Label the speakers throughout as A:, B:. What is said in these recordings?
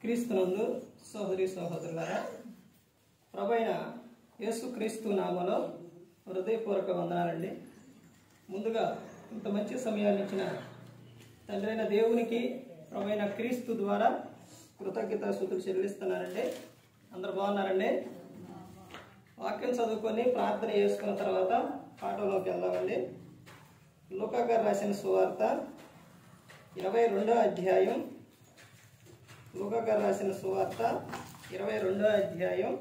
A: క్రీస్తునందు సహోదరి సహోదరులారా, ప్రభువైన యేసుక్రీస్తు నామములో హృదయపూర్వక వందనాలండి. ముందుగా ఇంత మంచి సమయాన్ని ఇచ్చిన తండ్రి అయిన దేవునికి ప్రభువైన క్రీస్తు ద్వారా కృతజ్ఞతాస్తుతులు చెల్లిస్తున్నానండి. అందరు బాగున్నారండి? వాక్యం చదువుకొని ప్రార్థన చేసుకున్న తర్వాత పాఠంలోకి వెళ్దామండి. లూకా గారు రాసిన సువార్త 22వ అధ్యాయం. లూకా గారు రాసిన సువార్త 22వ అధ్యాయం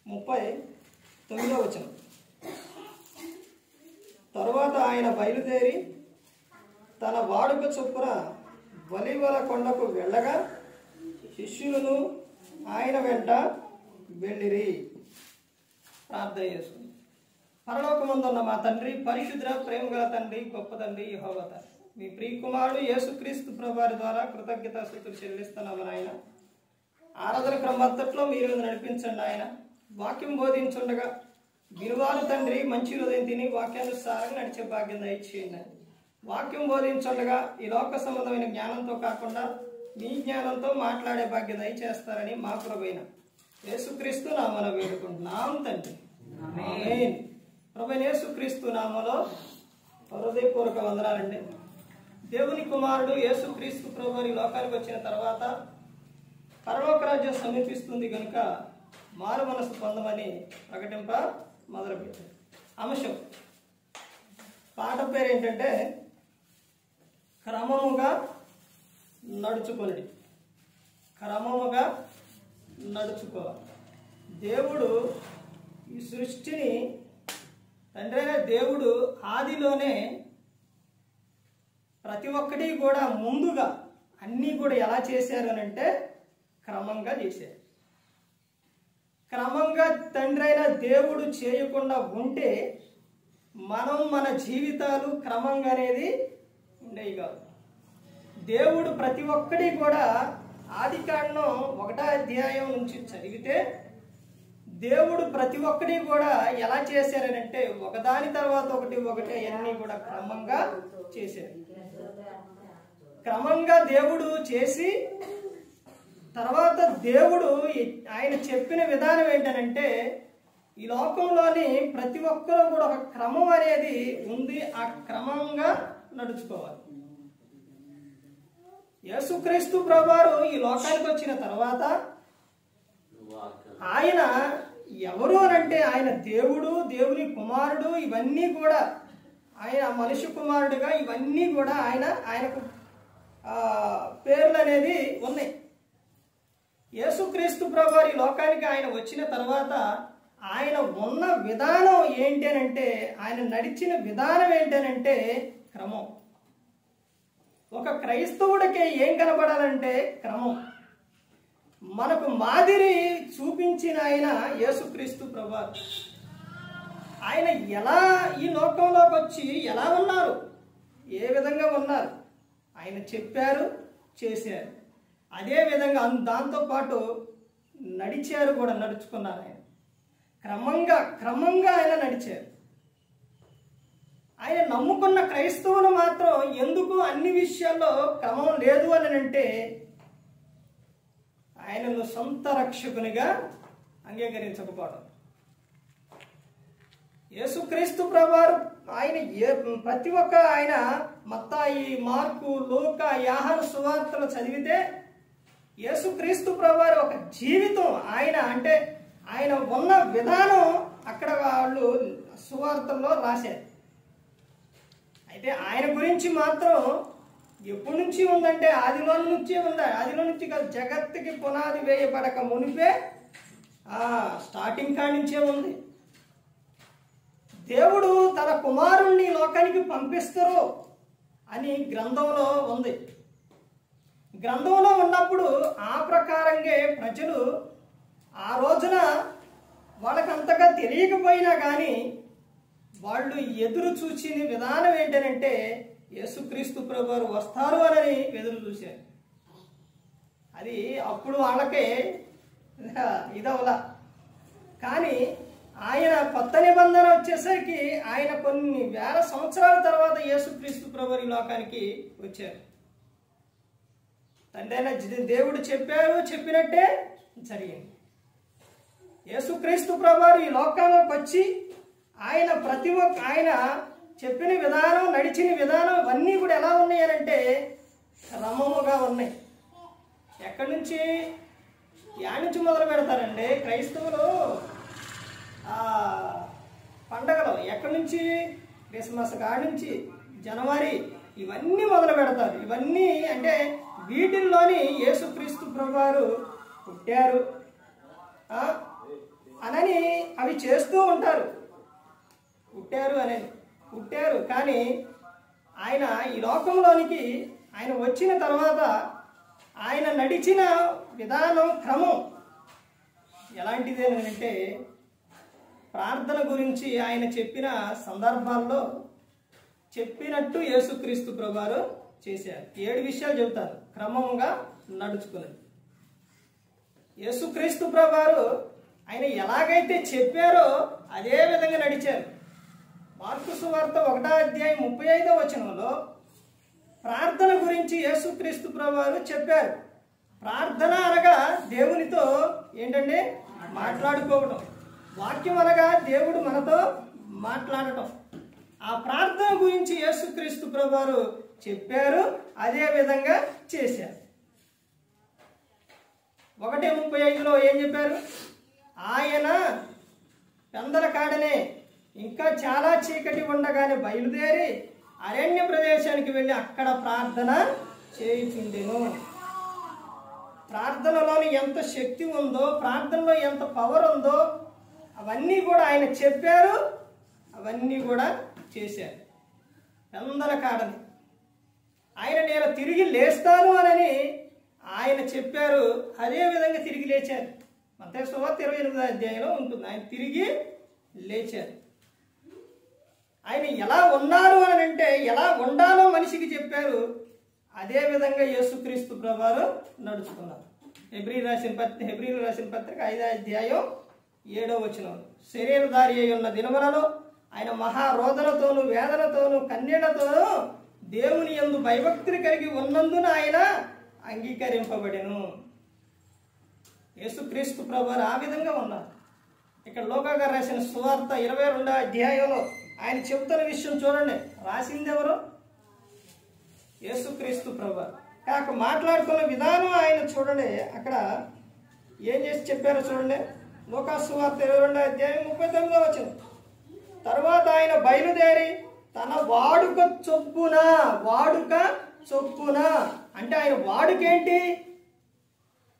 A: 39వ వచనం. తరువాత ఆయన బయలుదేరి తన వాడుక చొప్పున ఒలీవల కొండకు వెళ్ళగా శిష్యులను ఆయన వెంట వెళ్ళిరి. ప్రార్థన చేసుకుంది. పరలోకమందున్న మా తండ్రి, పరిశుద్ధ ప్రేమ గల తండ్రి, గొప్ప తండ్రి యెహోవా, మీ ప్రియకుమారుడు యేసుక్రీస్తు ప్రభువారి ద్వారా కృతజ్ఞతాస్తుతులు చెల్లిస్తున్నాము నాయన. ఆరాధన క్రమంతట్లో మీరు నడిపించండి ఆయన. వాక్యం బోధించుండగా విలువాలు తండ్రి మంచి హృదయం తిని వాక్యానుసారంగా నడిచే భాగ్యం దయచేయండి. వాక్యం బోధించుండగా ఈ లోక సంబంధమైన జ్ఞానంతో కాకుండా మీ జ్ఞానంతో మాట్లాడే భాగ్యం దయచేస్తారని మా ప్రభువైన యేసుక్రీస్తు నామమున వేడుకుంటున్నాం తండ్రి. ఆమేన్. ప్రభువైన యేసుక్రీస్తు నామములో హృదయపూర్వక వందనాలండి. దేవుని కుమారుడు యేసుక్రీస్తు ప్రభువు ఈ లోకానికి వచ్చిన తర్వాత పరలోక రాజ్యం సమీపిస్తుంది కనుక మారు మనసు పొందమని ప్రకటింప మొదలుపెట్టారు. అంశం పాట పేరు ఏంటంటే క్రమముగా నడుచుకొనిడి. క్రమముగా నడుచుకోవాలి. దేవుడు ఈ సృష్టిని, తండ్రి అయిన దేవుడు ఆదిలోనే ప్రతి ఒక్కటి కూడా ముందుగా అన్నీ కూడా ఎలా చేశారు అని అంటే క్రమంగా చేశారు. క్రమంగా తండ్రి అయిన దేవుడు చేయకుండా ఉంటే మనం మన జీవితాలు క్రమంగా అనేది ఉండేవి కాదు. దేవుడు ప్రతి ఒక్కటి కూడా ఆదికాండం 1వ అధ్యాయం నుంచి చదివితే దేవుడు ప్రతి ఒక్కటి కూడా ఎలా చేశారనంటే ఒకదాని తర్వాత ఒకటి అన్నీ కూడా క్రమంగా చేశారు. క్రమంగా దేవుడు చేసి తర్వాత దేవుడు ఆయన చెప్పిన విధానం ఏంటనంటే ఈ లోకంలోని ప్రతి ఒక్కరూ కూడా ఒక క్రమం అనేది ఉంది. ఆ క్రమంగా నడుచుకోవాలి. యేసుక్రీస్తు ప్రభువారు ఈ లోకానికి వచ్చిన తర్వాత ఆయన ఎవరు అనంటే ఆయన దేవుడు, దేవుని కుమారుడు, ఇవన్నీ కూడా ఆయన మనిషి కుమారుడుగా ఇవన్నీ కూడా ఆయనకు పేర్లు అనేది ఉన్నాయి. యేసుక్రీస్తు ప్రభువారు ఈ లోకానికి ఆయన వచ్చిన తర్వాత ఆయన ఉన్న విధానం ఏంటి అనంటే, ఆయన నడిచిన విధానం ఏంటనంటే క్రమం. ఒక క్రైస్తవుడికి ఏం కనబడాలంటే క్రమం. మనకు మాదిరి చూపించిన ఆయన యేసుక్రీస్తు ప్రభువారు. ఆయన ఎలా ఈ లోకంలోకి వచ్చి ఎలా ఉన్నారు, ఏ విధంగా ఉన్నారు, ఆయన చెప్పారు, చేశారు. అదే విధంగా దాంతోపాటు నడిచారు కూడా, నడుచుకున్నారు. ఆయన క్రమంగా ఆయన నడిచారు. ఆయన నమ్ముకున్న క్రైస్తవులు మాత్రం ఎందుకు అన్ని విషయాల్లో క్రమం లేదు అని అంటే ఆయనను సొంత రక్షకునిగా అంగీకరించకపోవడం. యేసుక్రీస్తు ప్రభువారు ఆయన ప్రతి ఒక్క ఆయన మత్తాయి, మార్కు, లూకా, యోహాను సువార్తలు చదివితే యేసుక్రీస్తు ప్రభువారు ఒక జీవితం ఆయన అంటే ఆయన ఉన్న విధానం అక్కడ వాళ్ళు సువార్తల్లో రాశారు. అయితే ఆయన గురించి మాత్రం ఎప్పటి నుంచి ఉందంటే ఆదిలో నుంచే ఉంది. ఆదిలో నుంచి కాదు, జగత్తుకి పునాది వేయబడక మునిపే స్టార్టింగ్ కాడి నుంచే ఉంది. దేవుడు తన కుమారుణ్ణి లోకానికి పంపిస్తారు అని గ్రంథంలో ఉంది. గ్రంథంలో ఉన్నప్పుడు ఆ ప్రకారంగా ప్రజలు ఆ రోజున వాళ్ళకంతగా తెలియకపోయినా కానీ వాళ్ళు ఎదురు చూసిన విధానం ఏంటంటే యేసుక్రీస్తు ప్రభువారు వస్తారు అని ఎదురు చూశారు. అది అప్పుడు వాళ్ళకే ఇదవలా. కానీ ఆయన కొత్త నిబంధన వచ్చేసరికి ఆయన కొన్ని వేల సంవత్సరాల తర్వాత యేసుక్రీస్తు ప్రభువు ఈ లోకానికి వచ్చారు. తండ్రి అయిన దేవుడు చెప్పినట్టే జరిగింది. యేసుక్రీస్తు ప్రభువు ఈ లోకంలోకి వచ్చి ఆయన ఆయన చెప్పిన విధానం, నడిచిన విధానం ఇవన్నీ కూడా ఎలా ఉన్నాయి అంటే క్రమముగా ఉన్నాయి. ఎక్కడి నుంచి మొదలు పెడతారండి క్రైస్తవులు పండగలు? ఎక్కడి నుంచి? క్రిస్మస్ కాడి నుంచి జనవరి ఇవన్నీ మొదలు పెడతారు. ఇవన్నీ అంటే వీటిల్లోని యేసుక్రీస్తు ప్రభువారు పుట్టారు అనని అవి చేస్తూ ఉంటారు. పుట్టారు కానీ ఆయన ఈ లోకంలోనికి ఆయన వచ్చిన తర్వాత ఆయన నడిచిన విధానం, క్రమం ఎలాంటిది అంటే ప్రార్థన గురించి ఆయన చెప్పిన సందర్భాల్లో చెప్పినట్టు యేసుక్రీస్తు ప్రభువారు చేశారు. 7 విషయాలు చెబుతారు క్రమంగా నడుచుకున్నది. యేసుక్రీస్తు ప్రభువారు ఆయన ఎలాగైతే చెప్పారో అదే విధంగా నడిచారు. మార్కు సువార్త 1వ అధ్యాయం 35వ వచనంలో ప్రార్థన గురించి యేసుక్రీస్తు ప్రభువారు చెప్పారు. ప్రార్థన అనగా దేవునితో ఏంటంటే మాట్లాడుకోవడం, వాక్యం అనగా దేవుడు మనతో మాట్లాడటం. ఆ ప్రార్థన గురించి యేసుక్రీస్తు ప్రభువారు చెప్పారు, అదే విధంగా చేశారు. 1:35లో ఏం చెప్పారు? ఆయన పెందల కాడనే ఇంకా చాలా చీకటి ఉండగానే బయలుదేరి అరణ్య ప్రదేశానికి వెళ్ళి అక్కడ ప్రార్థన చేయుచుండెను. ప్రార్థనలోని ఎంత శక్తి ఉందో, ప్రార్థనలో ఎంత పవర్ ఉందో అవన్నీ కూడా ఆయన చెప్పారు, అవన్నీ కూడా చేశారు. పెందల కాడని ఆయన నేను తిరిగి లేస్తాను అని ఆయన చెప్పారు, అదే విధంగా తిరిగి లేచారు. మత్తయి సువార్త 28వ అధ్యాయంలో ఉంటుంది. ఆయన తిరిగి లేచారు. ఆయన ఎలా ఉన్నారు అని అంటే ఎలా ఉండాలో మనిషికి చెప్పారు, అదే విధంగా యేసుక్రీస్తు ప్రభువారు నడుచుకున్నారు. హెబ్రీయులు రాసిన పత్రిక 5వ అధ్యాయం 7వ వచనం, శరీరధారి అయి ఉన్న దినములలో ఆయన మహారోదనతోనూ వేదనతోనూ కన్నీళ్లతోనూ దేవుని యందు భయభక్తులు కలిగి ఉన్నందున ఆయన అంగీకరింపబడెను. యేసుక్రీస్తు ప్రభువారు ఆ విధంగా ఉన్నారు. ఇక్కడ లూకా గారు రాసిన సువార్త 22వ అధ్యాయంలో ఆయన చెబుతున్న విషయం చూడండి. రాసింది ఎవరు? యేసుక్రీస్తు ప్రభువారు. కాక మాట్లాడుతున్న విధానం ఆయన చూడండి. అక్కడ ఏం చేసి చెప్పారో చూడండి. లూకా సువార్త 22వ అధ్యాయం 39వ వచనం, తర్వాత ఆయన బయలుదేరి తన వాడుక చొప్పున అంటే ఆయన వాడుకేంటి?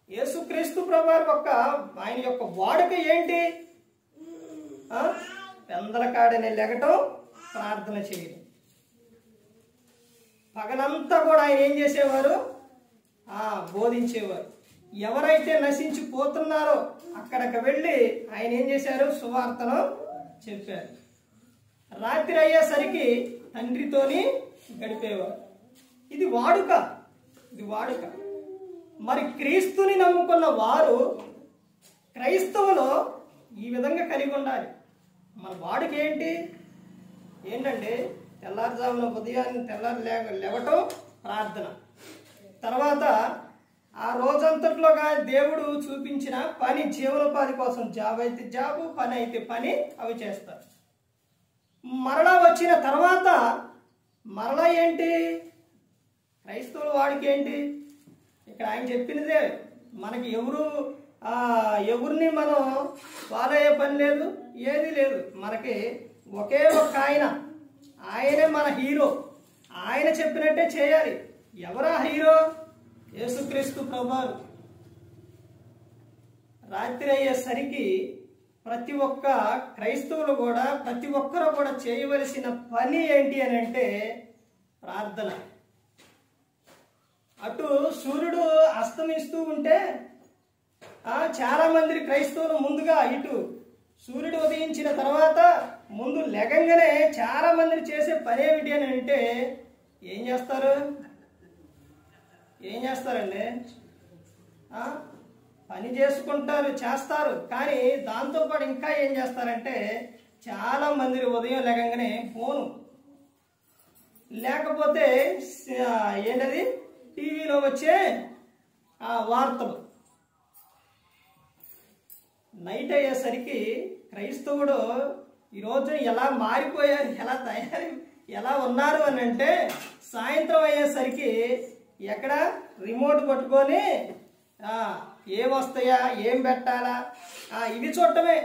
A: యేసుక్రీస్తు ప్రభువారు ఆయన యొక్క వాడుక ఏంటి? పెందల కాడని లెగటం, ప్రార్థన చేయడం. పగలంతా కూడా ఆయన ఏం చేసేవారు? బోధించేవారు. ఎవరైతే నశించిపోతున్నారో అక్కడికి వెళ్ళి ఆయన ఏం చేశారు? సువార్తను చెప్పారు. రాత్రి అయ్యేసరికి తండ్రితోని గడిపేవారు. ఇది వాడుక. మరి క్రీస్తుని నమ్ముకున్న వారు క్రైస్తవులు ఈ విధంగా కలిగి ఉండాలి. మన వాడుక ఏంటంటే తెల్లారుజామున ఉదయాన్ని లేవటం, ప్రార్థన. తర్వాత ఆ రోజంతట్లోగా దేవుడు చూపించిన పని, జీవనోపాధి కోసం జాబ్ అయితే జాబు, పని అయితే పని, అవి చేస్తారు. మరలా వచ్చిన తర్వాత మరలా ఏంటి? క్రైస్తవుల వాడికి ఏంటి? ఇక్కడ ఆయన చెప్పినదే. మనకి ఎవరిని మనం ఫాలో అయ్యే పని లేదు, ఏది లేదు. మనకి ఒకే ఒక ఆయనే మన హీరో. ఆయన చెప్పినట్టే చేయాలి. ఎవరా హీరో? యేసుక్రీస్తు ప్రభువారు. రాత్రి అయ్యేసరికి ప్రతి ఒక్క క్రైస్తవులు కూడా, ప్రతి ఒక్కరు కూడా చేయవలసిన పని ఏంటి అని అంటే ప్రార్థన. అటు సూర్యుడు అస్తమిస్తూ ఉంటే చాలా మంది క్రైస్తవులు ముందుగా ఇటు సూర్యుడు ఉదయించిన తర్వాత ముందు లెగంగానే చాలా మంది చేసే పని ఏమిటి అని అంటే ఏం చేస్తారండి? పని చేసుకుంటారు, చేస్తారు. కానీ దాంతోపాటు ఇంకా ఏం చేస్తారంటే చాలా మంది ఉదయం లేకంగానే ఫోను, లేకపోతే ఏంటది టీవీలో వచ్చే వార్తలు. నైట్ అయ్యేసరికి క్రైస్తవుడు ఈరోజు ఎలా మారిపోయారు, ఎలా ఉన్నారు అని అంటే, సాయంత్రం అయ్యేసరికి ఎక్కడ రిమోట్ పట్టుకొని ఏం వస్తాయా, ఏం పెట్టాలా, ఇవి చూడటమే.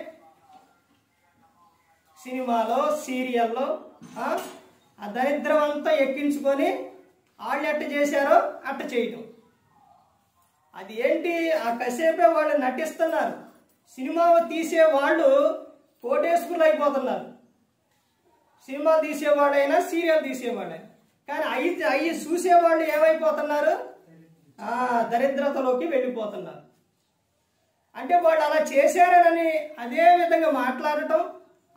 A: సినిమాలో, సీరియల్లో ఆ దరిద్రం అంతా ఎక్కించుకొని వాళ్ళు ఎట్ట చేశారో అట్ట చేయటం. అది ఏంటి, ఆ కాసేపే వాళ్ళు నటిస్తున్నారు. సినిమా తీసే వాళ్ళు కోటేశ్వరులు అయిపోతున్నారు. సినిమా తీసేవాడైనా, సీరియల్ తీసేవాడైనా. కానీ అవి చూసేవాళ్ళు ఏమైపోతున్నారు, దరిద్రతలోకి వెళ్ళిపోతున్నారు. అంటే వాళ్ళు అలా చేశారని అదే విధంగా మాట్లాడటం,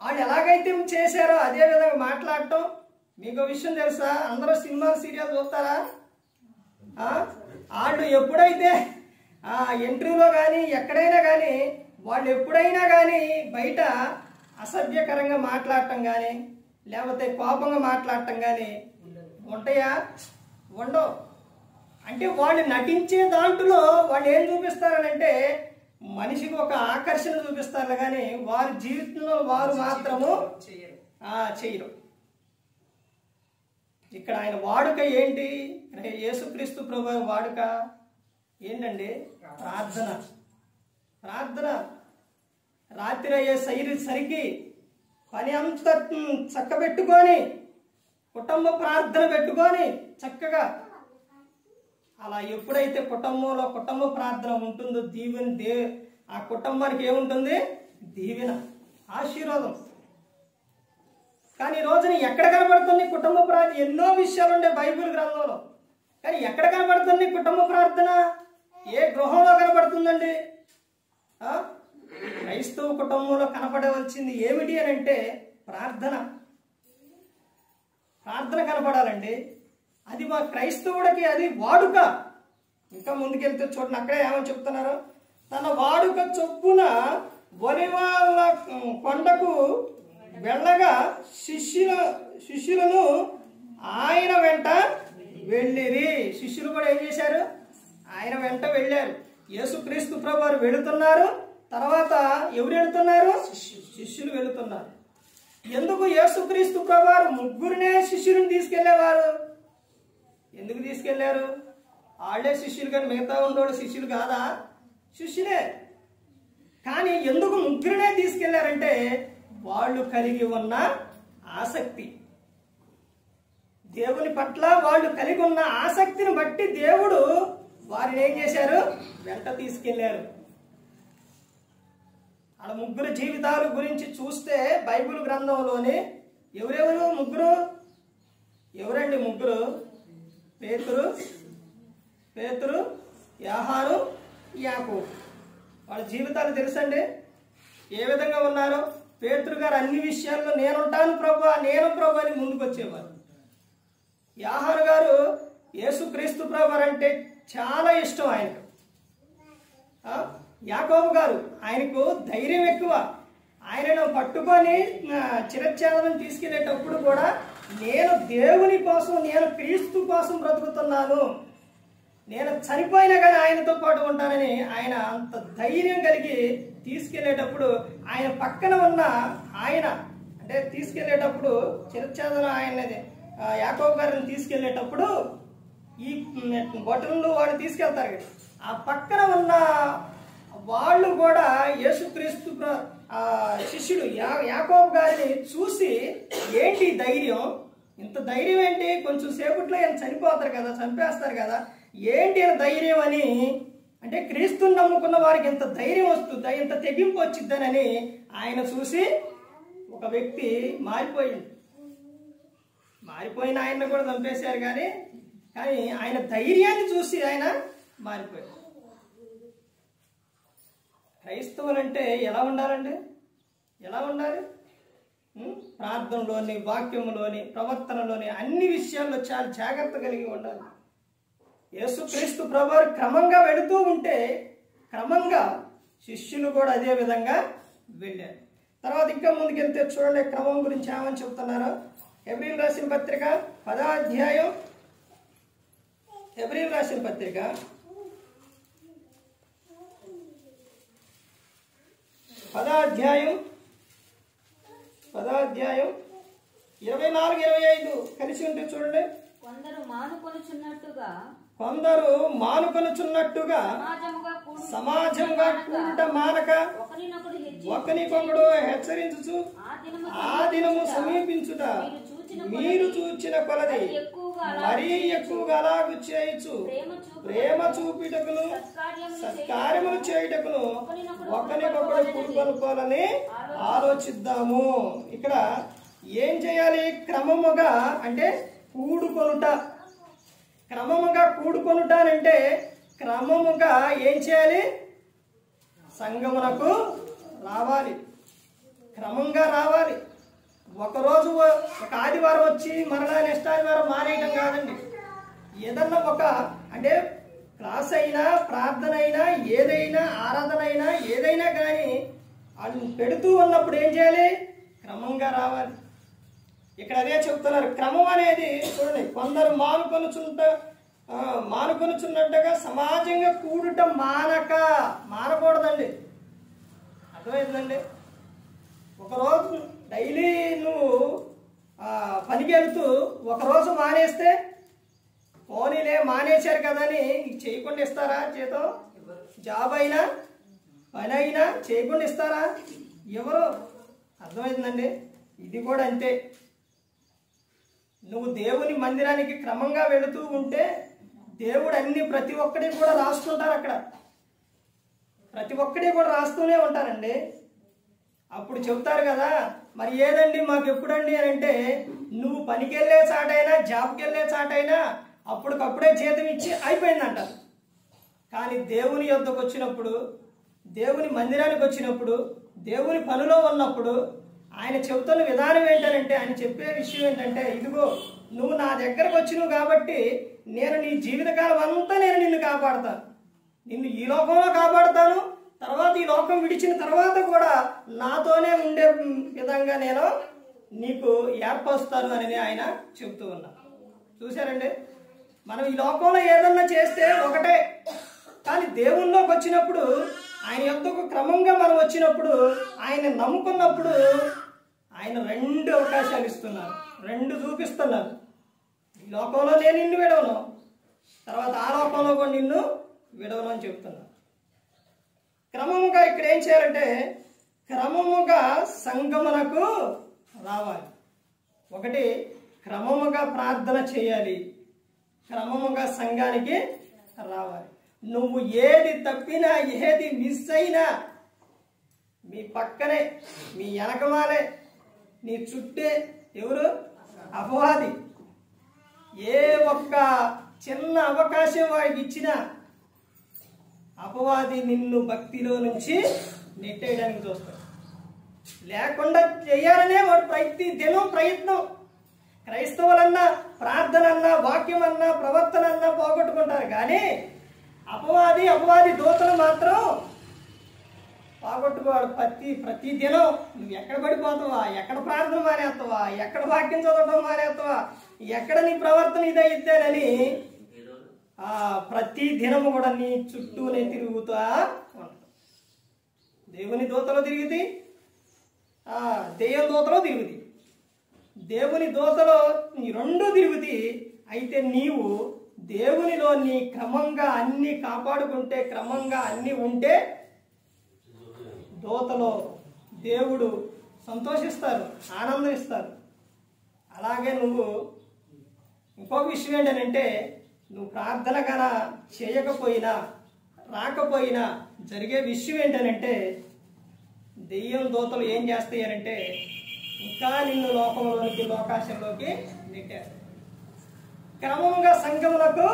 A: వాళ్ళు ఎలాగైతే చేశారో అదే విధంగా మాట్లాడటం. మీకు విషయం తెలుసా, అందరూ సినిమా సీరియల్ చూస్తారా? వాళ్ళు ఎప్పుడైతే ఎంట్రీలో కానీ ఎక్కడైనా కానీ వాళ్ళు ఎప్పుడైనా కానీ బయట అసభ్యకరంగా మాట్లాడటం కానీ లేకపోతే కోపంగా మాట్లాడటం కానీ ఉంటాయా? ఉండవు. అంటే వాళ్ళు నటించే దాంట్లో వాళ్ళు ఏం చూపిస్తారనంటే మనిషికి ఒక ఆకర్షణ చూపిస్తారు, కానీ వారి జీవితంలో వారు మాత్రము చేయరు. ఇక్కడ ఆయన వాడుక ఏంటి, యేసుక్రీస్తు ప్రభు వాడుక ఏంటండి? ప్రార్థన. ప్రార్థన. రాత్రి అయ్యేసరికి పని అంతా చక్కబెట్టుకొని కుటుంబ ప్రార్థన పెట్టుకొని చక్కగా అలా ఎప్పుడైతే కుటుంబంలో కుటుంబ ప్రార్థన ఉంటుందో ఆ కుటుంబానికి ఏముంటుంది? దీవెన, ఆశీర్వాదం. కానీ ఈ రోజున ఎక్కడ కనబడుతుంది కుటుంబ ప్రార్థన? ఎన్నో విషయాలు ఉండే బైబిల్ గ్రంథంలో, కానీ ఎక్కడ కనబడుతుంది కుటుంబ ప్రార్థన? ఏ గృహంలో కనబడుతుందండి? క్రైస్తవ కుటుంబంలో కనపడవలసింది ఏమిటి అని అంటే ప్రార్థన. ప్రార్థన కనపడాలండి. అది మా క్రైస్తవుడికి అది వాడుక. ఇంకా ముందుకెళ్తే చూడండి, అక్కడే ఏమని చెప్తున్నారు, తన వాడుక చొప్పున ఒలివల కొండకు వెళ్ళగా శిష్యులను ఆయన వెంట వెళ్ళిరి. శిష్యులు కూడా ఏం చేశారు? ఆయన వెంట వెళ్ళారు. యేసుక్రీస్తు ప్రభువారు వెళుతున్నారు, తర్వాత ఎవరు వెళుతున్నారు? శిష్యులు వెళుతున్నారు. ఎందుకు యేసుక్రీస్తు ప్రభువారు ముగ్గురినే శిష్యులను తీసుకెళ్లేవారు? ఎందుకు తీసుకెళ్లారు? వాళ్ళే శిష్యులు, కానీ మిగతా ఉండేవాడు శిష్యులు కాదా? శిష్యులే. కానీ ఎందుకు ముగ్గురినే తీసుకెళ్లారంటే వాళ్ళు కలిగి ఉన్న ఆసక్తి, దేవుని పట్ల వాళ్ళు కలిగి ఉన్న ఆసక్తిని బట్టి దేవుడు వారిని ఏం చేశారు? వెంట తీసుకెళ్లారు. వాళ్ళ ముగ్గురు జీవితాల గురించి చూస్తే బైబిల్ గ్రంథంలోని ఎవరెవరు ముగ్గురు? ఎవరండి ముగ్గురు? పేతురు, యోహాను, యాకోబు. వాళ్ళ జీవితాలు తెలుసండి ఏ విధంగా ఉన్నారో. పేతురు గారు అన్ని విషయాల్లో నేనుంటాను ప్రభువా, నేను ప్రభు అని ముందుకు వచ్చేవారు. యోహాను గారు యేసుక్రీస్తు ప్రభు అంటే చాలా ఇష్టం ఆయనకు. యాకోబు గారు ఆయనకు ధైర్యం ఎక్కువ. ఆయనను పట్టుకొని చిరఛేదనం తీసుకెళ్లేటప్పుడు కూడా నేను దేవుని కోసం, నేను క్రీస్తు కోసం బ్రతుకుతున్నాను, నేను చనిపోయినా కానీ ఆయనతో పాటు ఉంటానని ఆయన అంత ధైర్యం కలిగి తీసుకెళ్లేటప్పుడు ఆయన పక్కన ఉన్న ఆయన అంటే తీసుకెళ్లేటప్పుడు చిరఛేదన ఆయనది యాకోబు గారిని తీసుకెళ్లేటప్పుడు ఈ బొట్టలు వాడు తీసుకెళ్తారు కదా, ఆ పక్కన ఉన్న వాళ్ళు కూడా యేసుక్రీస్తు శిష్యుడు యాకోబు గారిని చూసి ఏంటి ధైర్యం, ఇంత ధైర్యం ఏంటి, కొంచెం సేపట్లో ఆయన చనిపోతారు కదా, చంపేస్తారు కదా, ఏంటి ధైర్యం అని, అంటే క్రీస్తుని నమ్ముకున్న వారికి ఇంత ధైర్యం వస్తుంది, ఇంత తెగింపు వచ్చిద్దానని ఆయన చూసి ఒక వ్యక్తి మారిపోయిన ఆయన్ని కూడా చంపేశారు. కానీ ఆయన ధైర్యాన్ని చూసి ఆయన మారిపోయారు. క్రైస్తవులంటే ఎలా ఉండాలండి? ఎలా ఉండాలి? ప్రార్థనలోని, వాక్యంలోని, ప్రవర్తనలోని అన్ని విషయాల్లో చాలా జాగ్రత్త కలిగి ఉండాలి. యేసుక్రీస్తు ప్రభువారు క్రమంగా వెళుతూ ఉంటే క్రమంగా శిష్యులు కూడా అదే విధంగా వెళ్ళారు. తర్వాత ఇంకా ముందుకెళ్తే చూడండి క్రమం గురించి ఏమని చెప్తున్నారు. హెబ్రీయులకు రాసిన పత్రిక 10వ అధ్యాయం, హెబ్రీయులకు రాసిన పత్రిక 10వ అధ్యాయం 24-25 కలిసి ఉంటే చూడండి.
B: కొందరు
A: మానుకొనుచున్నట్టుగా సమాజముగా కూడుట మానక ఒకనికొకడు హెచ్చరించుచు ఆ దినము సమీపించుట మీరు చూచిన కొలది మరీ ఎక్కువగా అలాగు చేయుచు ప్రేమ చూపిటకును సత్కార్యములు చేయుటకును ఒకరికొకడు కూడుకొనుకోవాలని ఆలోచిద్దాము. ఇక్కడ ఏం చేయాలి? క్రమముగా అంటే కూడుకొనుట. క్రమముగా కూడుకొనుట అంటే క్రమముగా ఏం చేయాలి? సంఘమునకు రావాలి, క్రమంగా రావాలి. ఒకరోజు ఒక ఆదివారం వచ్చి మరలా నెక్స్ట్ ఆదివారం మానేయటం కాదండి. ఏదన్నా ఒక అంటే క్లాస్ అయినా ప్రార్థన అయినా ఏదైనా ఆరాధన అయినా ఏదైనా కానీ వాళ్ళు పెడుతూ ఉన్నప్పుడు ఏం చేయాలి? క్రమంగా రావాలి. ఇక్కడ అదే చెప్తున్నారు. క్రమం అనేది చూడండి, కొందరు మానుకొనుచున్నట్టుగా సమాజంగా కూడుట మానకూడదండి. అర్థమైందండి? ఒకరోజు డైలీ నువ్వు పనికి వెళ్తూ ఒకరోజు మానేస్తే పోనీలే మానేశారు కదా అని చేయకుండా ఇస్తారా? జీతం జాబ్ అయినా పని అయినా చేయకుండా ఇస్తారా? ఎవరు? అర్థమైందండి? ఇది కూడా అంతే. నువ్వు దేవుని మందిరానికి క్రమంగా వెళుతూ ఉంటే దేవుడు ప్రతి ఒక్కటి కూడా రాస్తుంటారు. అక్కడ ప్రతి ఒక్కటి కూడా రాస్తూనే ఉంటారండి. అప్పుడు చెప్తారు కదా, మరి ఏదండి మాకు ఎప్పుడండి అని అంటే, నువ్వు పనికి వెళ్ళే చాటైనా జాబ్కి వెళ్ళే చాటైనా అప్పటికప్పుడే జీతం ఇచ్చి అయిపోయిందంటారు. కానీ దేవుని యొద్దకు వచ్చినప్పుడు, దేవుని మందిరానికి వచ్చినప్పుడు, దేవుని పనిలో ఉన్నప్పుడు ఆయన చెబుతున్న విధానం ఏంటంటే, ఆయన చెప్పే విషయం ఏంటంటే, ఇదిగో నువ్వు నా దగ్గరకు వచ్చినావు కాబట్టి నేను నీ జీవితకాలం అంతా నేను నిన్ను కాపాడుతాను. నిన్ను ఈ లోకంలో కాపాడుతాను, తర్వాత ఈ లోకం విడిచిన తర్వాత కూడా నాతోనే ఉండే విధంగా నేను నీకు ఏర్పరుస్తాను అని ఆయన చెబుతూ ఉన్నారు. చూశారండి? మనం ఈ లోకంలో ఏదన్నా చేస్తే ఒకటే, కానీ దేవుల్లోకి వచ్చినప్పుడు ఆయన యొద్దకు క్రమంగా మనం వచ్చినప్పుడు ఆయన నమ్ముకున్నప్పుడు ఆయన 2 అవకాశాలు ఇస్తున్నారు, 2 చూపిస్తున్నారు. ఈ లోకంలో నేను నిన్ను విడవను, తర్వాత ఆ లోకంలో కూడా నిన్ను విడవను అని చెప్తున్నారు. క్రమముగా ఇక్కడ ఏం చేయాలంటే క్రమముగా సంగమునకు రావాలి. ఒకటి క్రమముగా ప్రార్థన చేయాలి, క్రమముగా సంఘానికి రావాలి. నువ్వు ఏది తప్పినా ఏది మిస్ అయినా మీ పక్కనే మీ వెనకమాలే నీ చుట్టే ఎవరు? అపవాది. ఏ ఒక్క చిన్న అవకాశం వాడికి ఇచ్చినా అపవాది నిన్ను భక్తిలో నుంచి నెట్టేయడానికి చూస్తాడు. లేకుండా చేయాలనే వాడు ప్రతి దినం ప్రయత్నం. క్రైస్తవులన్నా ప్రార్థన అన్నా వాక్యం అన్నా ప్రవర్తన అన్నా పోగొట్టుకుంటారు, కానీ అపవాది దూతలు మాత్రం పోగొట్టుకోవాడు. ప్రతి దినం నువ్వు ఎక్కడ పడిపోతావా, ఎక్కడ ప్రార్థన మానేస్తావా, ఎక్కడ వాక్యం చదవడం మానేస్తావా, ఎక్కడ నీ ప్రవర్తన ఇదైద్దానని ప్రతి దినము కూడా నీ చుట్టూనే తిరుగుతా ఉంటావు. దేవుని దూతలో తిరిగితే దెయ్యం దూతలో తిరుగుతుంది. దేవుని దూతలో నీ 2 తిరుగుతుంది. అయితే నీవు దేవునిలో నీ క్రమంగా అన్ని కాపాడుకుంటే, క్రమంగా అన్ని ఉంటే దూతలో దేవుడు సంతోషిస్తారు, ఆనందిస్తారు. అలాగే నువ్వు ఇంకొక విషయం ఏంటంటే, నువ్వు ప్రార్థన గన చేయకపోయినా రాకపోయినా జరిగే విషయం ఏంటనంటే, దెయ్యం దూతలు ఏం చేస్తాయనంటే ఇంకా నిన్ను లోకంలోనికి లోకాశంలోకి నెట్టారు. క్రమంగా సంఘములకు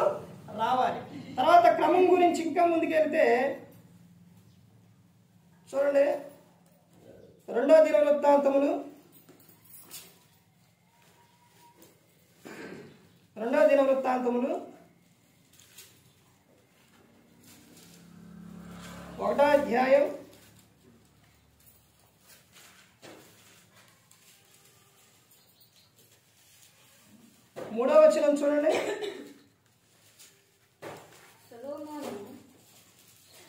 A: రావాలి. తర్వాత క్రమం గురించి ఇంకా ముందుకెళ్తే చూడండి, 2వ దినవృత్తాంతములు 2వ 1వ అధ్యాయం 3వ వచనం చూడండి.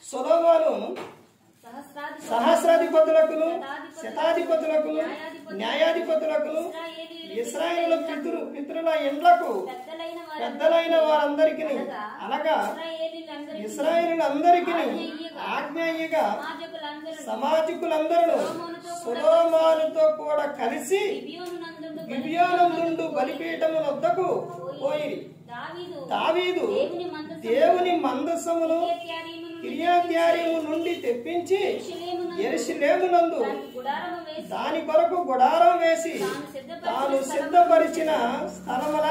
A: సొలొమోను సహస్రాధిపతులకును శతాధిపతులకును న్యాయాధిపతులకును ఇశ్రాయేలు పితరుల ఇండ్లకు పెద్దలైన వారందరికీ అనగా ఇశ్రాయేలులందరికీ ఆజ్ఞయ్యగా సమాజకులందరూ సొలొమోనుతో కూడా కలిసి గిబియోనునందు బలిపీఠము వద్దకు పోయిరి. దావీదు దేవుని మందసమును కిర్యత్యారీము నుండి తెప్పించి యెరూషలేమునందు దాని కొరకు గుడారం వేసి తాను సిద్ధపరిచిన స్థలముల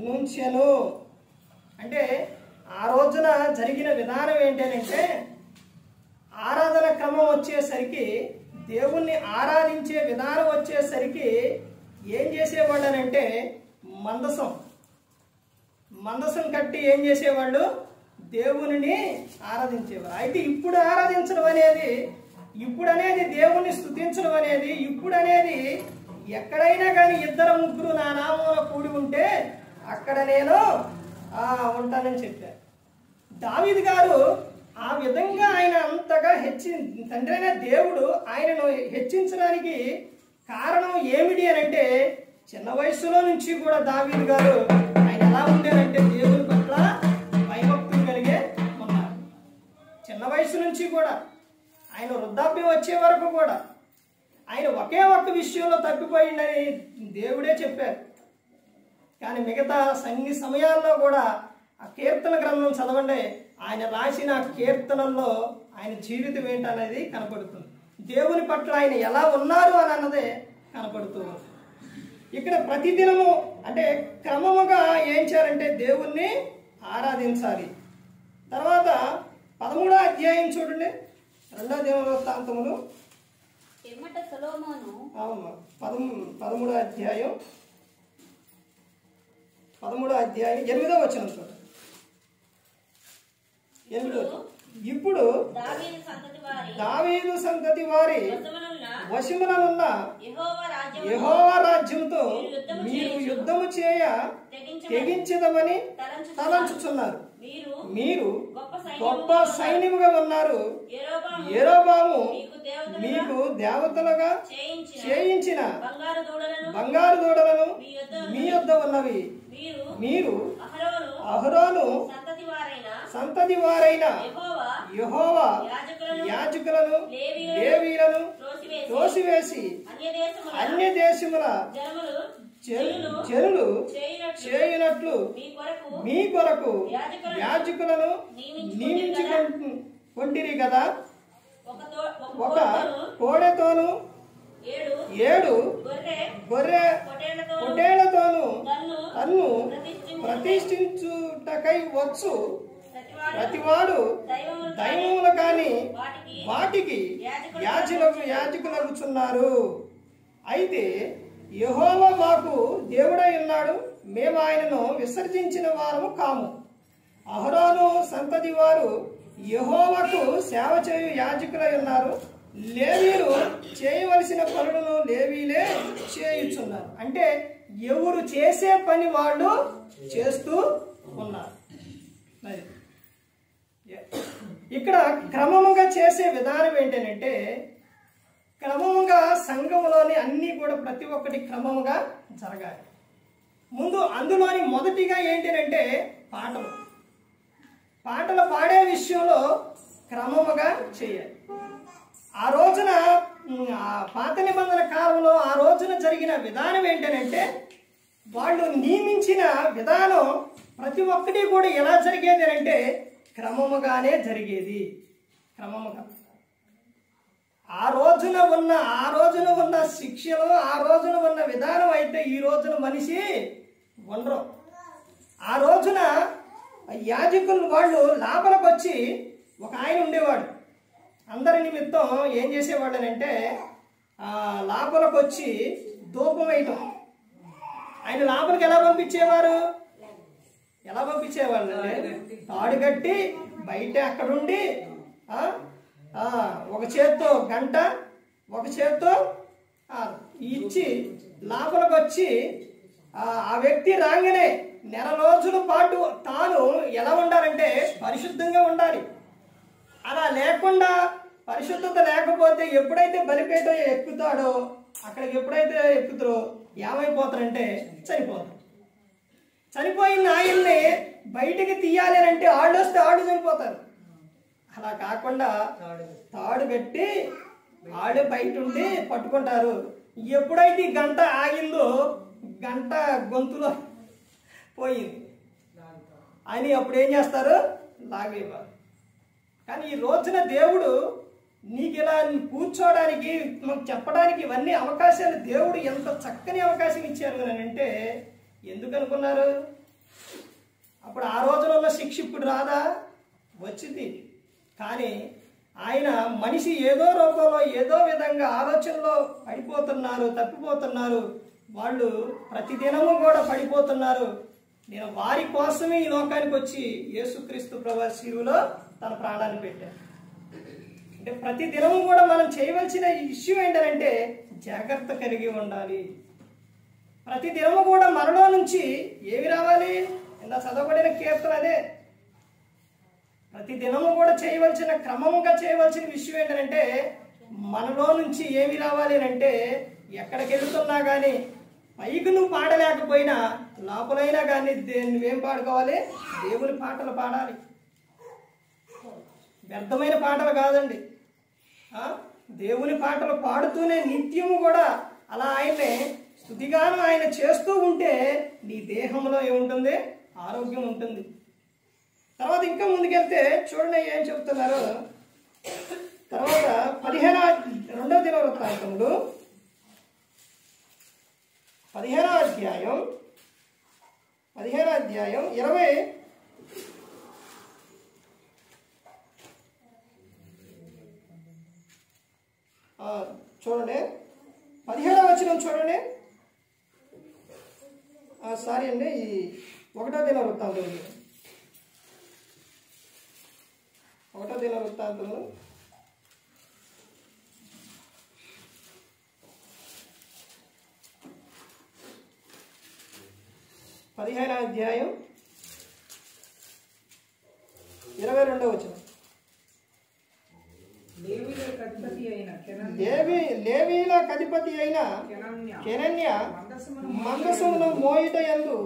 A: నుంచెను. అంటే ఆ రోజున జరిగిన విధానం ఏంటంటే, ఆరాధన క్రమం వచ్చేసరికి, దేవుణ్ణి ఆరాధించే విధానం వచ్చేసరికి ఏం చేసేవాళ్ళనంటే మందసం కట్టి ఏం చేసేవాళ్ళు, దేవుని ఆరాధించేవారు. అయితే ఇప్పుడు ఆరాధించడం అనేది, ఇప్పుడు అనేది దేవుణ్ణి స్తుతించడం అనేది, ఇప్పుడు అనేది ఎక్కడైనా కానీ 2-3 నా నామంలో కూడి ఉంటే అక్కడ నేను ఉంటానని చెప్పారు. దావీదు గారు ఆ విధంగా ఆయన అంతగా తండ్రి అయిన దేవుడు ఆయనను హెచ్చించడానికి కారణం ఏమిటి అని అంటే, చిన్న వయసులో నుంచి కూడా దావీదు గారు ఆయన ఎలా ఉండేనంటే దేవుని పట్ల భయభక్తులు కలిగే ఉన్నారు. చిన్న వయసు నుంచి కూడా ఆయన వృద్ధాప్యం వచ్చే వరకు కూడా ఆయన ఒకే ఒక్క విషయంలో తప్పిపోయిందని దేవుడే చెప్పారు. కానీ మిగతా అన్ని సమయాల్లో కూడా ఆ కీర్తన గ్రంథం చదవండి, ఆయన రాసిన కీర్తనల్లో ఆయన జీవితం ఏంటనేది కనపడుతుంది. దేవుని పట్ల ఆయన ఎలా ఉన్నారు అని అన్నదే కనపడుతుంది. ఇక్కడ ప్రతిదినము అంటే క్రమముగా ఏం చేయాలంటే దేవుణ్ణి ఆరాధించాలి. తర్వాత 13వ అధ్యాయం చూడండి, 2వ దినవృత్తాంతములు 13వ అధ్యాయం 8వ వచనం చూడండి. 8. ఇప్పుడు దావీదు సంతతి వారి వశముననున్న యెహోవా రాజ్యంతో మీరు యుద్ధము చేయ తెగించదమని తలంచుచున్నారు. మీరు గొప్ప సైన్యముగా ఉన్నారు. యెరోబాము మీకు దేవతలుగా చేయించిన బంగారు దూడలను మీ యొద్ద ఉన్నవి. మీరు అహరోను సంతతి వారైన యెహోవా యాజకులను లేవీయులను త్రోసివేసి అన్య దేశముల జనులు చేయునట్లు మీ కొరకు యాజకులను నియమించుకొంటిరి కదా. ఒక కోడెతోను 7 గొర్రె పొట్టేళ్లతోను తన్ను ప్రతిష్ఠించుటకై వచ్చు ప్రతివాడు దైవములు కాని వాటికి యాజకులగుచున్నారు. అయితే యెహోవా మాకు దేవుడై ఉన్నాడు, మేము ఆయనను విసర్జించిన వారము కాము. అహరోను సంతతి వారు యెహోవాకు సేవ చేయు యాజకులై ఉన్నారు. లేవీయులు చేయవలసిన పనులను లేవీలే చేయుచున్నారు. అంటే ఎవరు చేసే పని వాళ్ళు చేస్తూ ఉన్నారు. ఇక్కడ క్రమముగా చేసే విధానం ఏంటంటే, క్రమముగా సంఘంలోని అన్నీ కూడా ప్రతి ఒక్కటి క్రమముగా జరగాలి. ముందు అందులోని మొదటిగా ఏంటంటే పాటలు పాడే విషయంలో క్రమముగా చేయాలి. ఆ రోజున పాత నిబంధన కాలంలో ఆ రోజున జరిగిన విధానం ఏంటంటే, వాళ్ళు నియమించిన విధానం ప్రతి ఒక్కటి కూడా ఎలా జరిగేది అంటే క్రమముగానే జరిగేది. క్రమముగా ఆ రోజున ఉన్న శిక్షలు, ఆ రోజున ఉన్న విధానం అయితే ఈ రోజున మనిషి ఉండరు. ఆ రోజున యాజకులు వాళ్ళు లోపలికి వచ్చి, ఒక ఆయన ఉండేవాడు, అందరి నిమిత్తం ఏం చేసేవాళ్ళనంటే లోపలికి వచ్చి ధూపం వేయటం. ఆయన లోపలికి ఎలా పంపించేవారు అంటే తాడు కట్టి బయట అక్కడుండి ఆ? ఒక చేత్తో గంట, ఒక చేత్తో ఇచ్చి లోపలికి వచ్చి ఆ వ్యక్తి రాగానే నెల రోజుల పాటు తాను ఎలా ఉండాలంటే పరిశుద్ధంగా ఉండాలి. అలా లేకుండా పరిశుద్ధత లేకపోతే ఎప్పుడైతే బలిపేట ఎక్కుతాడో అక్కడికి ఎప్పుడైతే ఎక్కుతారో ఏమైపోతారంటే చనిపోతారు. చనిపోయిన ఆయన్ని బయటికి తీయాలి అని అంటే ఆళ్ళు వస్తే ఆళ్ళు చనిపోతారు. అలా కాకుండా తాడు పెట్టి ఆడే బయట ఉండి పట్టుకుంటారు. ఎప్పుడైతే ఈ గంట ఆగిందో గంట గొంతులో పోయింది అని అప్పుడు ఏం చేస్తారు? లాగేవారు. కానీ ఈ రోజున దేవుడు నీకు ఇలా కూర్చోవడానికి చెప్పడానికి ఇవన్నీ అవకాశాలు దేవుడు ఎంత చక్కని అవకాశం ఇచ్చారు అని అంటే ఎందుకు అనుకున్నారు? అప్పుడు ఆ రోజులలో శిక్ష ఇప్పుడు రాదా? వచ్చింది. కానీ ఆయన మనిషి ఏదో రూపంలో ఏదో విధంగా ఆలోచనలో పడిపోతున్నారు, తప్పిపోతున్నారు. వాళ్ళు ప్రతిదినము కూడా పడిపోతున్నారు. నేను వారి కోసమే ఈ లోకానికి వచ్చి యేసుక్రీస్తు ప్రభువు శిలువలో తన ప్రాణాన్ని పెట్టారు. అంటే ప్రతి దినము కూడా మనం చేయవలసిన ఇష్యూ ఏంటంటే జాగ్రత్త కలిగి ఉండాలి. ప్రతి దినము కూడా మనలో నుంచి ఏమి రావాలి? ఇందా చదవబడిన కీర్తన అదే. ప్రతి దినము కూడా చేయవలసిన క్రమముగా చేయవలసిన విషయం ఏంటంటే మనలో నుంచి ఏమి రావాలి అంటే ఎక్కడికి వెళ్తున్నా కానీ పైకి నువ్వు పాడలేకపోయినా లోపలైనా కానీ నువ్వేం పాడుకోవాలి? దేవుని పాటలు పాడాలి. వ్యర్థమైన పాటలు కాదండి. దేవుని పాటలు పాడుతూనే నిత్యము కూడా అలా ఆయన్ని స్తుతిగానం ఆయన చేస్తూ ఉంటే నీ దేహంలో ఏముంటుంది? ఆరోగ్యం ఉంటుంది. తర్వాత ఇంకా ముందుకెళ్తే చూడండి ఏం చెప్తున్నారు. తర్వాత 2వ దినవృత్తాంతములు 15వ అధ్యాయం 20 చూడండి 17వ వచనం చూడండి. సారీ అండి, ఈ 1వ దినవృత్తాంతములు 1వ దినవృత్తాంతములు 15వ అధ్యాయం 22వ వచనం. లేవీల అధిపతి అయిన కెనన్య మందసమును మోయుట యందు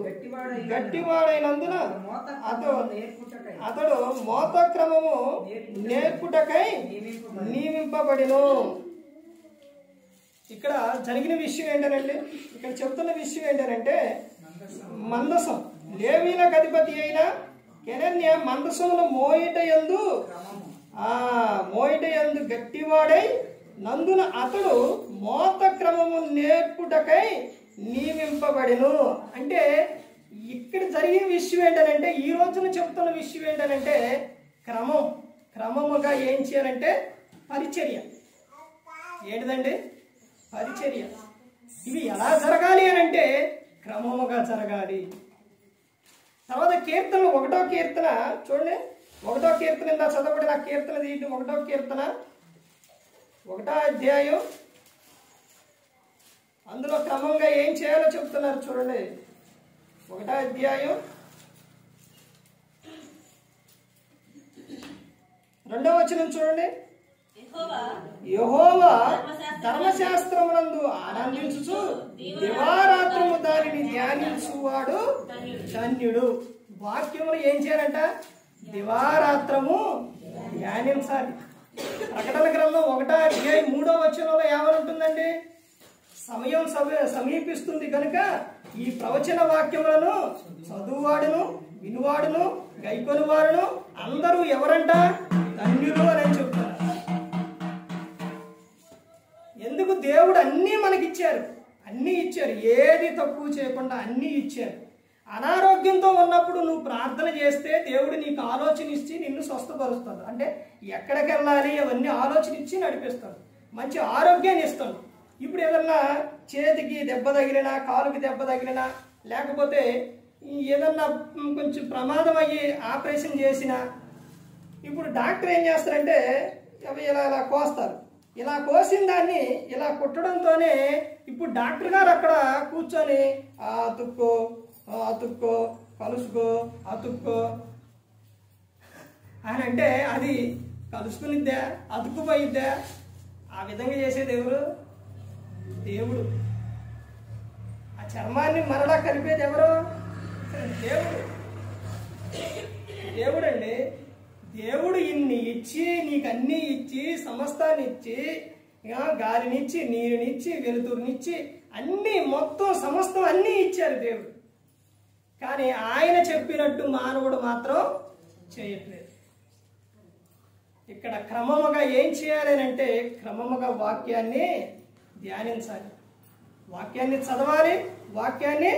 A: గట్టివాడైనందున అతడు మోత క్రమము నేర్పుటకై నియమింపబడిను. ఇక్కడ జరిగిన విషయం ఏంటంటే, ఇక్కడ చెప్తున్న విషయం ఏంటంటే మందసం లేవీలకు అధిపతి అయిన కెనన్య మందసమును మోయుట యందు గట్టివాడై నందున అతడు మోత క్రమము నేర్పుటకై నియమింపబడిను. అంటే ఇక్కడ జరిగిన విషయం ఏంటంటే ఈ రోజున చెప్తున్న విషయం ఏంటంటే క్రమముగా ఏం చేయాలంటే పరిచర్య. ఏంటిదండి? పరిచర్య. ఇవి ఎలా జరగాలి అని అంటే క్రమముగా జరగాలి. తర్వాత కీర్తనలు 1వ కీర్తన చూడండి. 1వ కీర్తన ఇందా చదవబడిన కీర్తన దీంట్లో 1వ కీర్తన 1వ అధ్యాయం అందులో క్రమంగా ఏం చేయాలో చెప్తున్నారు చూడండి. 1వ అధ్యాయం 2వ వచనం చూడండి. యెహోవా ధర్మశాస్త్రమునందు ఆనందించుచు దివారాత్రము దానిని ధ్యానించువాడు ధన్యుడు. వాక్యములు ఏం చేయాలంట? దివారాత్రము ధ్యానించాలి. ప్రకటన గ్రంథం 1వ అధ్యాయం 3వ వచనంలో ఏమని ఉంటుందండి? సమయం సమీపిస్తుంది కనుక ఈ ప్రవచన వాక్యములను చదువువాడును వినువాడును గైకొని వారును అందరూ ఎవరంట? ధన్యులు అని చెప్తారు. ఎందుకు? దేవుడు అన్నీ మనకిచ్చారు, అన్నీ ఇచ్చారు, ఏది తక్కువ చేయకుండా అన్నీ ఇచ్చారు. అనారోగ్యంతో ఉన్నప్పుడు నువ్వు ప్రార్థన చేస్తే దేవుడు నీకు ఆలోచన ఇచ్చి నిన్ను స్వస్థపరుస్తాడు. అంటే ఎక్కడికి వెళ్ళాలి అవన్నీ ఆలోచన ఇచ్చి నడిపిస్తాడు, మంచి ఆరోగ్యాన్ని ఇస్తాడు. ఇప్పుడు ఏదన్నా చేతికి దెబ్బ తగిలినా, కాలుకి దెబ్బ తగిలినా, లేకపోతే ఏదన్నా కొంచెం ప్రమాదం అయ్యి ఆపరేషన్ చేసినా ఇప్పుడు డాక్టర్ ఏం చేస్తారంటే అవి ఇలా ఇలా కోస్తారు. ఇలా కోసిన దాన్ని ఇలా కుట్టడంతోనే ఇప్పుడు డాక్టర్ గారు అక్కడ కూర్చొని అతుక్కో అతుక్కో కలుసుకో అతుక్కో అని అంటే అది కలుసుకునిద్దా అతుక్కుపోయిద్దా? ఆ విధంగా చేసేది ఎవరు? దేవుడు. ఆ చర్మాన్ని మరలా కలిపేది ఎవరు? దేవుడు. దేవుడు అండి. దేవుడు ఇన్ని ఇచ్చి నీకు అన్నీ ఇచ్చి సమస్తాన్ని ఇచ్చి గాలినిచ్చి నీరునిచ్చి వెలుతురునిచ్చి అన్నీ మొత్తం సమస్తం అన్నీ ఇచ్చారు దేవుడు. కానీ ఆయన చెప్పినట్టు మానవుడు మాత్రం చేయట్లేదు. ఇక్కడ క్రమముగా ఏం చేయాలి అంటే క్రమముగా వాక్యాన్ని ధ్యానించాలి, వాక్యాన్ని చదవాలి, వాక్యాన్ని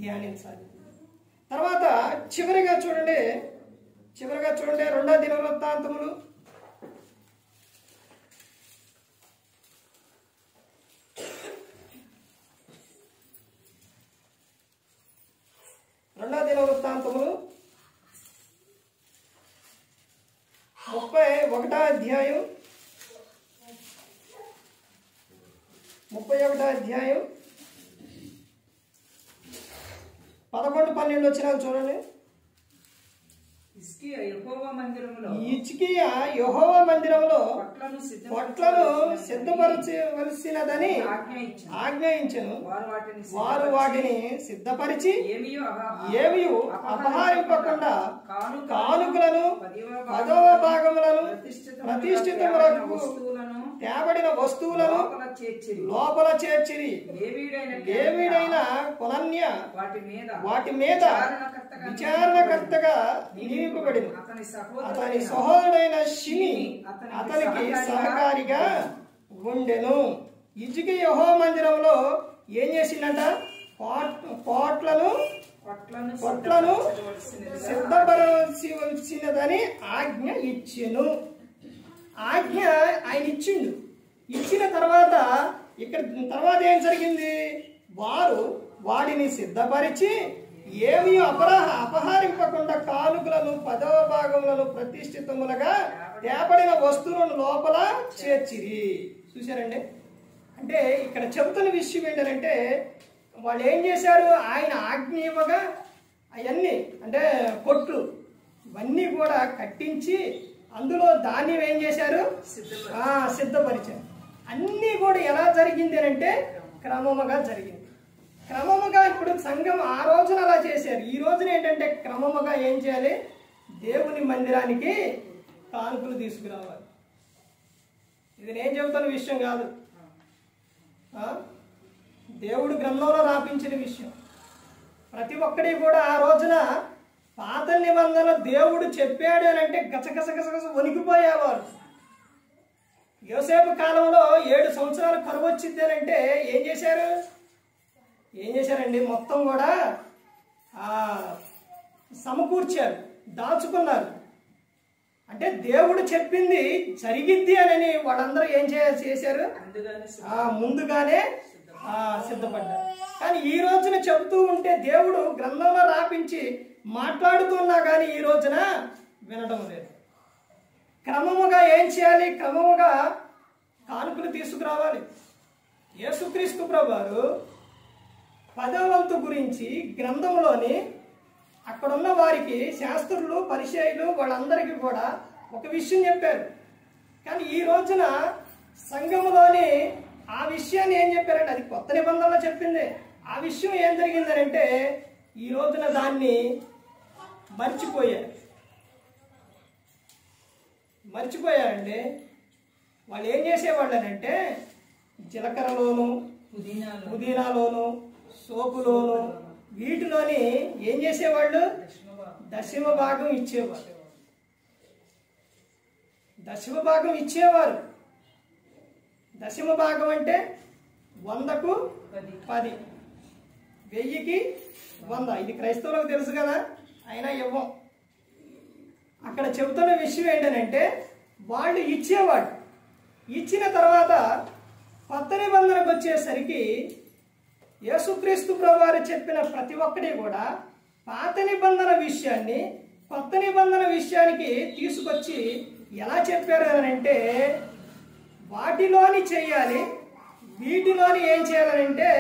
A: ధ్యానించాలి. తర్వాత చివరిగా చూడండి 2వ దినవృత్తాంతములు 31వ అధ్యాయం 11-12 వచ్చినా చూడండి.
B: హిజ్కియా
A: యెహోవా మందిరములో పొట్లను సిద్ధపరచవలసినదని ఆజ్ఞయించెను. వారు వాటిని సిద్ధపరిచి ఏమీ అపహరింపకుండా కానుకలను 10వ భాగములను ప్రతిష్ఠితములకు తేబడిన వస్తువులను లోపల చేర్చిరి. లేవీయుడైన కొనన్య వాటి మీద విచారణకర్తగా నియమింపబడిను. అతని సహోదరుడైన షిమి అతనికి సహకారిగా ఉండెను. హిజ్కియా యెహోవా మందిరంలో ఏం చేసిందంట? పొట్లను సిద్ధపరచవలసినదని ఆజ్ఞ ఇచ్చెను. ఆజ్ఞ ఆయన ఇచ్చిండు. ఇచ్చిన తర్వాత ఇక్కడ తర్వాత ఏం జరిగింది? వారు వాడిని సిద్ధపరిచి ఏమీ అపహరింపకుండా కానుకలను 10వ భాగములను ప్రతిష్ఠితములుగా తేపడిన వస్తువులను లోపల చేర్చిరి. చూశారండి? అంటే ఇక్కడ చెబుతున్న విషయం ఏంటంటే వాళ్ళు ఏం చేశారు? ఆయన ఆజ్ఞ ఇవ్వగా అవన్నీ అంటే కొట్లు ఇవన్నీ కూడా కట్టించి అందులో ధాన్యం ఏం చేశారు? సిద్ధపరిచారు. అన్నీ కూడా ఎలా జరిగింది అంటే క్రమముగా జరిగింది. క్రమముగా ఇప్పుడు సంఘం ఆ రోజున అలా చేశారు. ఈ రోజున ఏంటంటే క్రమముగా ఏం చేయాలి? దేవుని మందిరానికి కానుకలు తీసుకురావాలి. ఇది నేను చెబుతున్న విషయం కాదు, దేవుడు గ్రంథంలో రాపించిన విషయం. ప్రతి ఒక్కడి కూడా ఆ రోజున పాత నిబంధనలు దేవుడు చెప్పాడు అని అంటే గసగస వణికిపోయేవారు. యోసేపు కాలంలో 7 సంవత్సరాలు కరువు వచ్చింది అని అంటే ఏం చేశారండి? మొత్తం కూడా సమకూర్చారు, దాచుకున్నారు. అంటే దేవుడు చెప్పింది జరిగిద్ది అని వాళ్ళందరూ ఏం చేశారు? ముందుగానే సిద్ధపడ్డారు. కానీ ఈ రోజున చెబుతూ ఉంటే దేవుడు గ్రంథంలో రాపించి మాట్లాడుతున్నా కానీ ఈ రోజున వినడం లేదు. క్రమముగా ఏం చేయాలి? క్రమముగా కానుకలు తీసుకురావాలి. యేసుక్రీస్తు ప్రభువారు 10వ వంతు గురించి గ్రంథంలోని అక్కడున్న వారికి శాస్త్రులు పరిచయులు వాళ్ళందరికీ కూడా ఒక విషయం చెప్పారు. కానీ ఈ రోజున సంఘములోని ఆ విషయాన్ని ఏం చెప్పారంటే అది కొత్త నిబంధనలో చెప్పింది. ఆ విషయం ఏం జరిగిందనంటే ఈ రోజున దాన్ని మర్చిపోయారండి. వాళ్ళు ఏం చేసేవాళ్ళనంటే జీలకర్రలోను పుదీనాలోను సోపులోను వీటిలోని ఏం చేసేవాళ్ళు? దశమ భాగం ఇచ్చేవారు. దశమ భాగం అంటే 100కు 10, 1000కి 100. ఇది క్రైస్తవులకు తెలుసు కదా, అయినా ఇవ్వం. అక్కడ చెబుతున్న విషయం ఏంటంటే వాళ్ళు ఇచ్చేవాడు. ఇచ్చిన తర్వాత కొత్త నిబంధనకు వచ్చేసరికి యేసుక్రీస్తు ప్రభువారు చెప్పిన ప్రతి ఒక్కటి కూడా పాత నిబంధన విషయాన్ని కొత్త నిబంధన విషయానికి తీసుకొచ్చి ఎలా చెప్పారు అని అంటే, వాటిలోని చేయాలి, వీటిలోని ఏం చేయాలని అంటే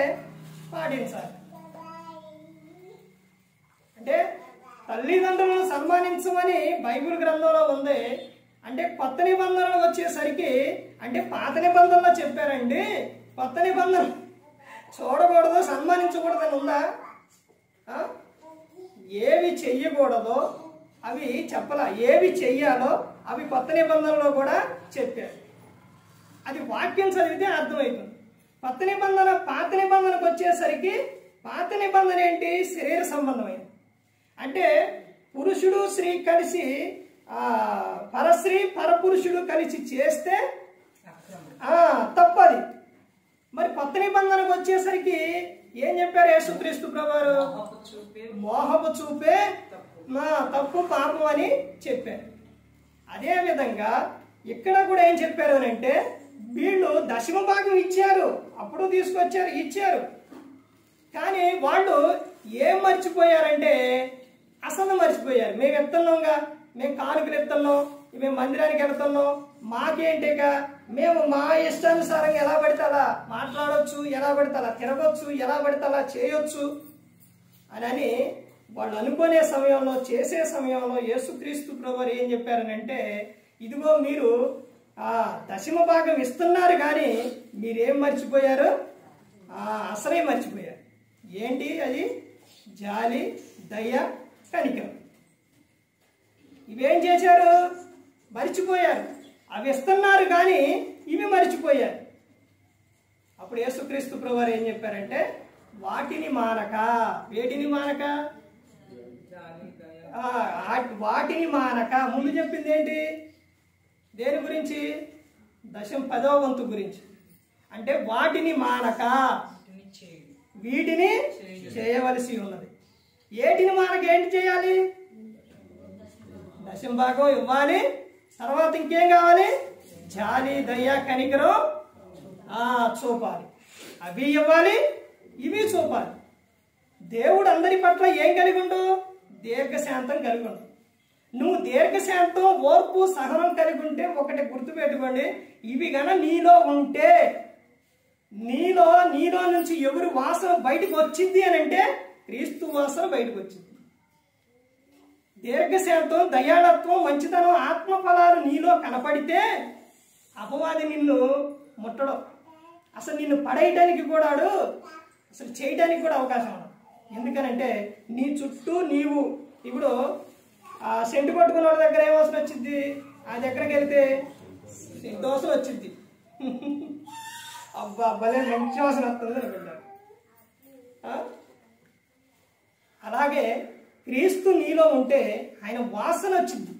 A: పాటించాలి. అంటే తల్లిదండ్రులను సన్మానించమని బైబిల్ గ్రంథంలో ఉంది. అంటే కొత్త నిబంధనలు వచ్చేసరికి అంటే పాత నిబంధనలో చెప్పారండి, కొత్త నిబంధన చూడకూడదు, సన్మానించకూడదని ఉందా? ఏవి చెయ్యకూడదో అవి చెప్పలా, ఏవి చెయ్యాలో అవి కొత్త నిబంధనలో కూడా చెప్పారు. అది వాక్యం చదివితే అర్థమవుతుంది. కొత్త నిబంధన పాత నిబంధనకు వచ్చేసరికి పాత నిబంధన ఏంటి? శరీర సంబంధమైనది. అంటే పురుషుడు స్త్రీ కలిసి పరస్త్రీ పరపురుషుడు కలిసి చేస్తే తప్పది. మరి కొత్త నిబంధనకు వచ్చేసరికి ఏం చెప్పారు యేసుక్రీస్తు ప్రభువారు? మోహపు చూపే తప్పు పాపం అని చెప్పారు. అదే విధంగా ఇక్కడ కూడా ఏం చెప్పారు అని అంటే, వీళ్ళు దశమ భాగం ఇచ్చారు, అప్పుడు తీసుకొచ్చారు, ఇచ్చారు. కానీ వాళ్ళు ఏం మర్చిపోయారంటే అసలు మర్చిపోయారు. మేము ఎత్తున్నాంగా, మేము కానుకలు ఎత్తున్నాం, మేము మందిరానికి వెళ్తున్నాం, మాకేంటిగా మేము మా ఇష్టానుసారంగా ఎలా పడితే అలా మాట్లాడవచ్చు, ఎలా పడితే అలా తిరగచ్చు, ఎలా పడితే అలా చేయొచ్చు అని వాళ్ళు అనుకునే సమయంలో, చేసే సమయంలో యేసుక్రీస్తు ప్రభువారు ఏం చెప్పారనంటే, ఇదిగో మీరు దశమ భాగం ఇస్తున్నారు కానీ మీరేం మర్చిపోయారు? అసలే మర్చిపోయారు. ఏంటి అది? జాలి, దయ, కనికరం. ఇవేం చేశారు? మర్చిపోయారు. అవి ఇస్తున్నారు కానీ ఇవి మర్చిపోయారు. అప్పుడు యేసుక్రీస్తు ప్రభువారు ఏం చెప్పారంటే, వాటిని మానక. వేటిని మానక? వాటిని మానక. ముందు చెప్పింది ఏంటి? దేని గురించి? 10వ వంతు గురించి. అంటే వాటిని మానక, వీటిని చేయవలసి ఉన్నది. ఏటిని మానక ఏంటి చేయాలి? 10వ భాగం ఇవ్వాలి. తర్వాత ఇంకేం కావాలి? జాలి, దయ, కనికరం చూపాలి. అవి ఇవ్వాలి, ఇవి చూపాలి. దేవుడు అందరి పట్ల ఏం కలిగి ఉండు? దీర్ఘశాంతం కలిగి ఉండు. నువ్వు దీర్ఘశాంతం, ఓర్పు, సహనం కలిగి ఉంటే ఒకటి గుర్తుపెట్టుకోండి, ఇవి గన నీలో ఉంటే, నీలో నుంచి ఎవరు వాసన బయటకు వచ్చింది అని అంటే క్రీస్తు వాసన బయటకు వచ్చింది. దీర్ఘశాంతం, దయాళత్వం, మంచితనం, ఆత్మ ఫలాలు నీలో కనపడితే అపవాది నిన్ను ముట్టడం, అసలు నిన్ను పడేయడానికి కూడా అసలు చేయడానికి కూడా అవకాశం ఉండదు. ఎందుకనంటే నీ చుట్టూ నీవు ఇప్పుడు సెంటు కొట్టుకున్న వాడి దగ్గర ఏం వాసన వచ్చింది? ఆ దగ్గరికి వెళ్తే దోశలు వచ్చింది. అబ్బా భలే మంచి వాసన వస్తుంది అనుకుంటారు. అలాగే క్రీస్తు నీలో ఉంటే ఆయన వాసన వచ్చింది.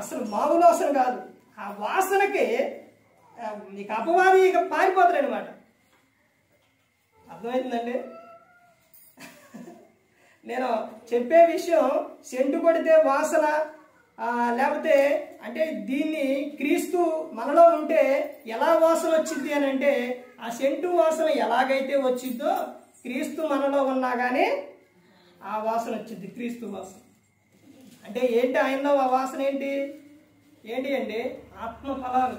A: అసలు మామూలు వాసన కాదు. ఆ వాసనకి నీకు అపవాది ఇక పారిపోతాడు అనమాట. అర్థమవుతుందండి? నేను చెప్పే విషయం సెంటు కొడితే వాసన లేకపోతే అంటే దీన్ని క్రీస్తు మనలో ఉంటే ఎలా వాసన వచ్చింది అని అంటే, ఆ సెంటు వాసన ఎలాగైతే వచ్చిందో క్రీస్తు మనలో ఉన్నా కానీ ఆ వాసన వచ్చింది, క్రీస్తు వాసన. అంటే ఏంటి ఆయనలో ఆ వాసన? ఏంటి అంటే ఆత్మ ఫలాలు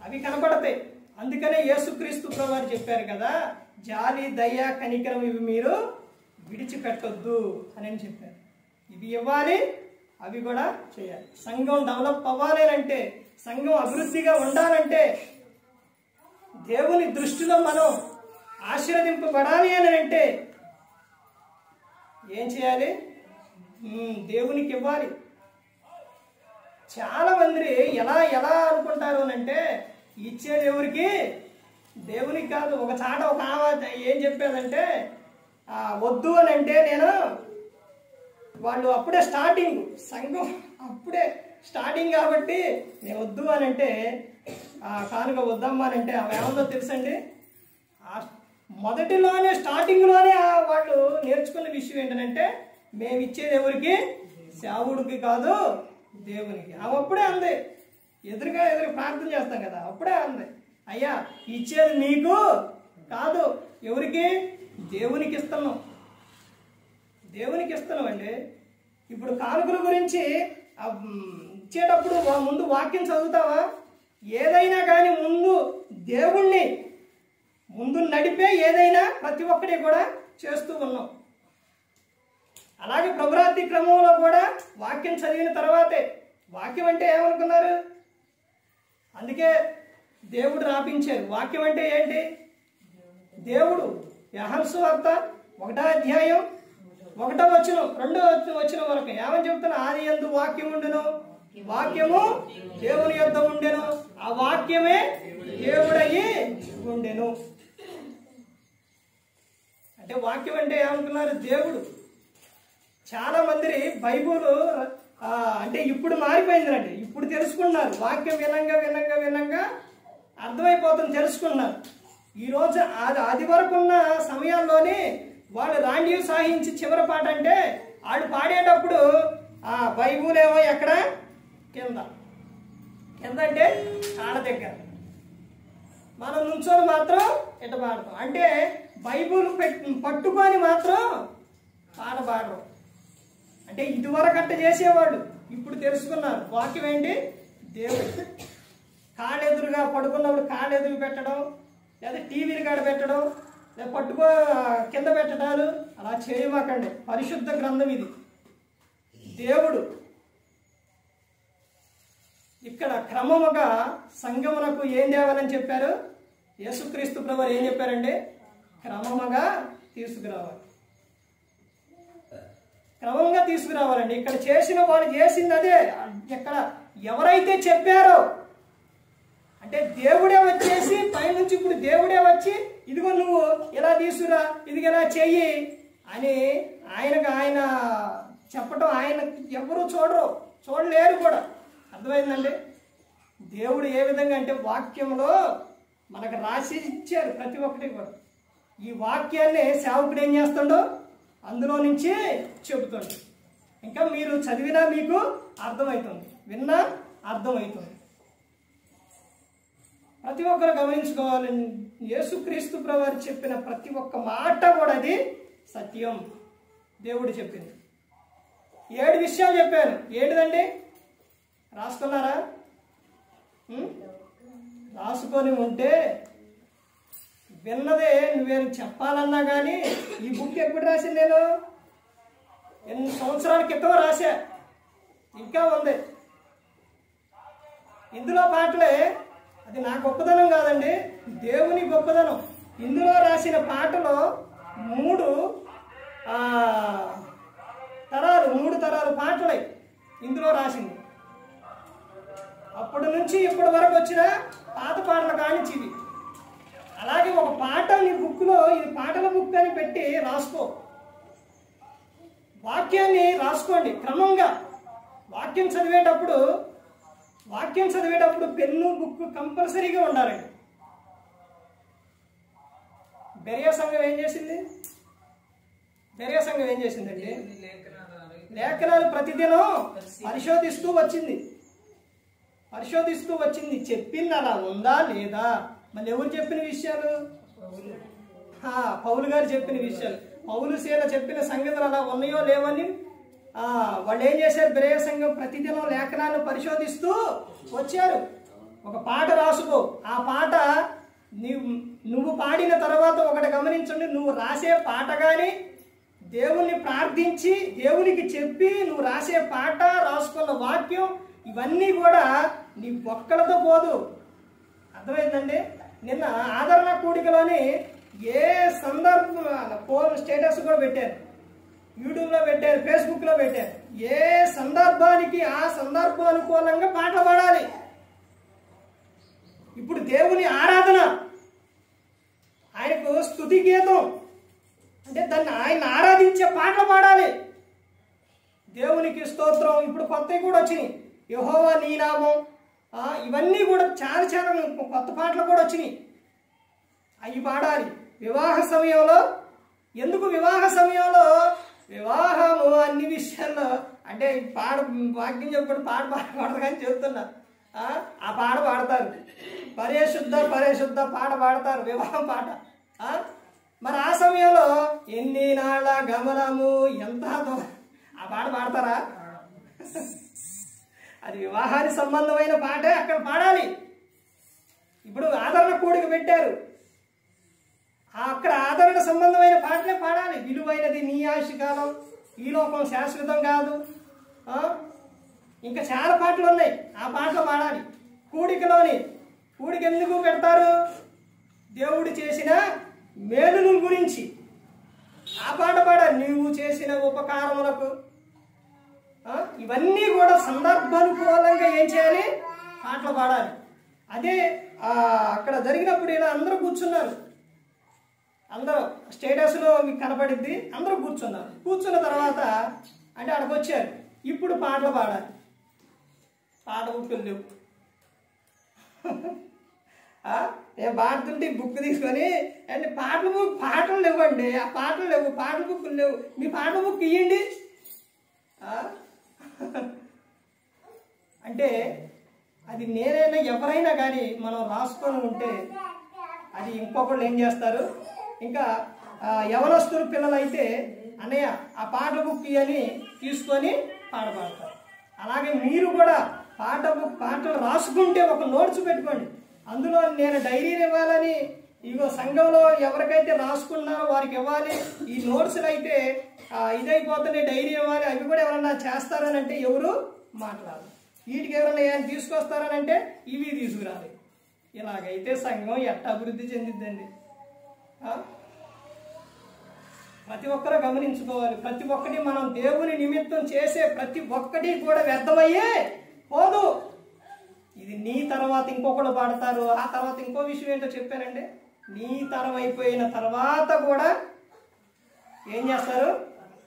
A: అవి కనపడతాయి. అందుకనే యేసుక్రీస్తు ప్రభువారు చెప్పారు కదా, జాలి, దయ, కనికరం ఇవి మీరు విడిచిపెట్టొద్దు అని చెప్పారు. ఇవి ఇవ్వాలి, అవి కూడా చేయాలి. సంఘం డెవలప్ అవ్వాలి అంటే, సంఘం అభివృద్ధిగా ఉండాలంటే, దేవుని దృష్టిలో మనం ఆశీర్వదింపబడాలి అని అంటే ఏం చేయాలి? దేవునికి ఇవ్వాలి. చాలా మంది ఎలా అనుకుంటారు అని అంటే, ఇచ్చేది ఎవరికి? దేవునికి కాదు. ఒక చాట ఒక ఆమె ఏం చెప్పేదంటే, వద్దు అని అంటే వాళ్ళు అప్పుడే స్టార్టింగ్, సంఘం అప్పుడే స్టార్టింగ్ కాబట్టి నేను వద్దు అని అంటే, కానుక వద్దమ్మా అని అంటే ఆమె ఏమన్నా తెలుసండి? మొదటిలోనే స్టార్టింగ్లోనే వాళ్ళు నేర్చుకున్న విషయం ఏంటంటే, మేము ఇచ్చేది ఎవరికి? సేవకుడికి కాదు, దేవునికి. ఆమె అప్పుడే అంది, ఎదురు ప్రార్థన చేస్తాం కదా, అప్పుడే అంది, అయ్యా ఇచ్చేది మీకు కాదు, ఎవరికి? దేవునికి ఇస్తున్నాం. దేవునికి ఇస్తున్నామండి. ఇప్పుడు కానుకల గురించి ఇచ్చేటప్పుడు ముందు వాక్యం చదువుతావా? ఏదైనా కానీ ముందు దేవుణ్ణి ముందు నడిపే ఏదైనా ప్రతి ఒక్కటి కూడా చేస్తూ ఉన్నాం. అలాగే ప్రభురాత్రి క్రమంలో కూడా వాక్యం చదివిన తర్వాతే. వాక్యం అంటే ఏమనుకున్నారు? అందుకే దేవుడు రాపించారు. వాక్యం అంటే ఏంటి? దేవుడు. యోహాను సువార్త 1వ అధ్యాయం 1వ వచనం 2వ వచనం వరకు ఏమని చెప్తున్నా? ఆది యందు వాక్యం ఉండెను, వాక్యము దేవుని యొద్ద ఉండెను, ఆ వాక్యమే దేవుడయ్యి ఉండెను. అంటే వాక్యం అంటే ఏమనుకున్నారు? దేవుడు. చాలా మంది బైబుల్ అంటే ఇప్పుడు మారిపోయిందండి. ఇప్పుడు తెలుసుకున్నారు. వాక్యం వినంగా వినంగా వినంగా అర్థమైపోతుంది, తెలుసుకున్నారు. ఈరోజు అది వరకు ఉన్న సమయాల్లోనే వాళ్ళు రాండియు సాహించి చివరి పాట అంటే వాళ్ళు పాడేటప్పుడు ఆ బైబుల్ ఏమో ఎక్కడ కింద కింద అంటే కాళ్ళ దగ్గర, మనం నుంచొని మాత్రం ఎట్ట పాడతాం. అంటే బైబుల్ పట్టుకొని మాత్రం పాట పాడరు. అంటే ఇదివరకు అట్ట చేసేవాళ్ళు, ఇప్పుడు తెలుసుకున్నారు. వాక్యం ఏంటి? దేవుడు. కాళ్ళెదురుగా పడుకున్నప్పుడు కాళ్ళెదురు పెట్టడం, లేదా టీవీలు కాడ పెట్టడం, లేదా పట్టుకో కింద పెట్టడాలు అలా చేయమాకండి. పరిశుద్ధ గ్రంథం ఇది, దేవుడు. ఇక్కడ క్రమముగా సంఘమునకు ఏం తేవాలని చెప్పారు? యేసుక్రీస్తు ప్రభువు ఏం చెప్పారండి? క్రమముగా తీసుకురావాలి, క్రమంగా తీసుకురావాలండి. ఇక్కడ చేసిన వాళ్ళు చేసింది అదే. ఇక్కడ ఎవరైతే చెప్పారో అంటే దేవుడే వచ్చేసి పైనుంచి ఇప్పుడు దేవుడే వచ్చి ఇదిగో నువ్వు ఇలా తీసుకురా, ఇది ఇలా చెయ్యి అని ఆయన చెప్పటం ఆయన ఎవరు చూడలేరు కూడా. అర్థమైందండి? దేవుడు ఏ విధంగా అంటే వాక్యంలో మనకు రాసి ఇచ్చారు ప్రతి ఒక్కటి కూడా. ఈ వాక్యాన్ని సేవకుడు ఏం చేస్తాడో అందులో నుంచి చెబుతాడు. ఇంకా మీరు చదివినా మీకు అర్థమవుతుంది, విన్నా అర్థమవుతుంది. ప్రతి ఒక్కరు గమనించుకోవాలని యేసుక్రీస్తు ప్రభువు చెప్పిన ప్రతి ఒక్క మాట కూడా అది సత్యం. దేవుడు చెప్పింది 7 విషయాలు చెప్పాను. ఏంటిదండి? రాసుకున్నారా? రాసుకొని ఉంటే విన్నదే నువ్వేం చెప్పాలన్నా కానీ ఈ బుక్ ఎప్పుడు రాసింది? నేను ఎన్ని సంవత్సరాల క్రితం రాశా, ఇంకా ఉంది. ఇందులో పాటలే, అది నా గొప్పదనం కాదండి, దేవుని గొప్పదనం. ఇందులో రాసిన పాటలో 3 తరాలు పాటలే ఇందులో రాసింది. అప్పటి నుంచి ఇప్పటి వరకు వచ్చిన పాత పాటలు కానించి ఇవి. అలాగే ఒక పాట నీ బుక్లో ఇది పాటల బుక్ అని పెట్టి రాసుకో. వాక్యాన్ని రాసుకోండి క్రమంగా. వాక్యం చదివేటప్పుడు పెన్ను బుక్ కంపల్సరీగా ఉండాలండి. బెరియా సంఘం ఏం చేసిందండి? లేఖనాలు ప్రతిదినం పరిశోధిస్తూ వచ్చింది. చెప్పింది అలా ఉందా లేదా? మళ్ళీ ఎవరు చెప్పిన విషయాలు? పౌలు గారు చెప్పిన విషయాలు. పౌలు శీల చెప్పిన సంగతులు అలా ఉన్నాయో లేవని వాళ్ళు ఏం చేశారు? బెరియా సంఘం ప్రతిదినం లేఖనాలను పరిశోధిస్తూ వచ్చారు. ఒక పాట రాసుకో. ఆ పాట నువ్వు పాడిన తర్వాత ఒకటి గమనించండి, నువ్వు రాసే పాట కానీ దేవుణ్ణి ప్రార్థించి దేవునికి చెప్పి నువ్వు రాసే పాట, రాసుకున్న వాక్యం ఇవన్నీ కూడా నీ ఒక్కలతో పోదు. అర్థమైందండి? నిన్న ఆదరణ కూడికలోని ఏ సందర్భం ఫోన్ స్టేటస్ కూడా పెట్టారు, యూట్యూబ్లో పెట్టారు, ఫేస్బుక్లో పెట్టారు. ఏ సందర్భానికి ఆ సందర్భం అనుకూలంగా పాటలు పాడాలి. ఇప్పుడు దేవుని ఆరాధన, ఆయనకు స్తుతి గీతం అంటే దాన్ని ఆయన ఆరాధించే పాటలు పాడాలి. దేవునికి స్తోత్రం. ఇప్పుడు కొత్తవి కూడా వచ్చినాయి, యెహోవా నీ నామం, ఇవన్నీ కూడా చాలా కొత్త పాటలు కూడా వచ్చినాయి. అవి పాడాలి వివాహ సమయంలో. ఎందుకు వివాహ సమయంలో వివాహము అన్ని విషయాల్లో అంటే వాక్యం చెప్పడం పాట పాడకూడదు కానీ చెప్తున్నా. ఆ పాట పాడతారు, పరిశుద్ధ పాట పాడతారు, వివాహం పాట. మరి ఆ సమయంలో ఎన్ని నాళ్ళ గమనము ఎంత ఆ పాట పాడతారా? అది వివాహానికి సంబంధమైన పాటే అక్కడ పాడాలి. ఇప్పుడు ఆదరణ కూడిక పెట్టారు, అక్కడ ఆదరణ సంబంధమైన పాటలే పాడాలి. విలువైనది నీ ఆశకాలం, ఈ లోకం శాశ్వతం కాదు, ఇంకా చాలా పాటలు ఉన్నాయి, ఆ పాటలు పాడాలి. కూడిక ఎందుకు పెడతారు? దేవుడు చేసిన మేలుల గురించి ఆ పాట పాడాలి. నీవు చేసిన ఉపకారములకు ఇవన్నీ కూడా సందర్భానుకూలంగా ఏం చేయాలి? పాటలు పాడాలి. అదే అక్కడ జరిగినప్పుడు ఇలా అందరూ కూర్చున్నారు, అందరూ స్టేటస్లో మీకు కనపడిద్ది, అందరూ కూర్చున్నారు. కూర్చున్న తర్వాత అంటే అక్కడికి వచ్చారు, ఇప్పుడు పాటలు పాడాలి. పాట బుక్కులు లేవు. నేను పాడుతుంటే బుక్ తీసుకొని అంటే పాటలు లేవండి, ఆ పాటలు లేవు, పాటల బుక్కులు లేవు, మీ పాటల బుక్ ఇవ్వండి అంటే అది నేనైనా ఎవరైనా కానీ మనం రాసుకొని ఉంటే అది ఇంకొకళ్ళు ఏం చేస్తారు, ఇంకా యవనస్తులు పిల్లలైతే అన్నయ్య ఆ పాటల బుక్ అని తీసుకొని పాడతారు. అలాగే మీరు కూడా పాటలు రాసుకుంటే ఒక నోట్స్ పెట్టుకోండి. అందులో నేను డైరీలు ఇవ్వాలని ఇగో సంఘంలో ఎవరికైతే రాసుకున్నారో వారికి ఇవ్వాలి. ఈ నోట్స్లు అయితే ఇదైపోతుంది, డైరీ ఇవ్వాలి. అవి కూడా ఎవరన్నా చేస్తారని అంటే ఎవరు మాట్లాడాలి. వీటికి ఎవరన్నా ఏమైనా తీసుకొస్తారని అంటే ఇవి తీసుకురాలి. ఇలాగైతే సంఘం ఎట్ట అభివృద్ధి చెందిద్దండి? ప్రతి ఒక్కరూ గమనించుకోవాలి. ప్రతి ఒక్కటి మనం దేవుని నిమిత్తం చేసే ప్రతి ఒక్కటి కూడా వ్యర్థమయ్యే పోదు. ఇది నీ తర్వాత ఇంకొకళ్ళు పాడతారు. ఆ తర్వాత ఇంకో విషయం ఏంటో చెప్పానంటే, నీ తరం అయిపోయిన తర్వాత కూడా ఏం చేస్తారు?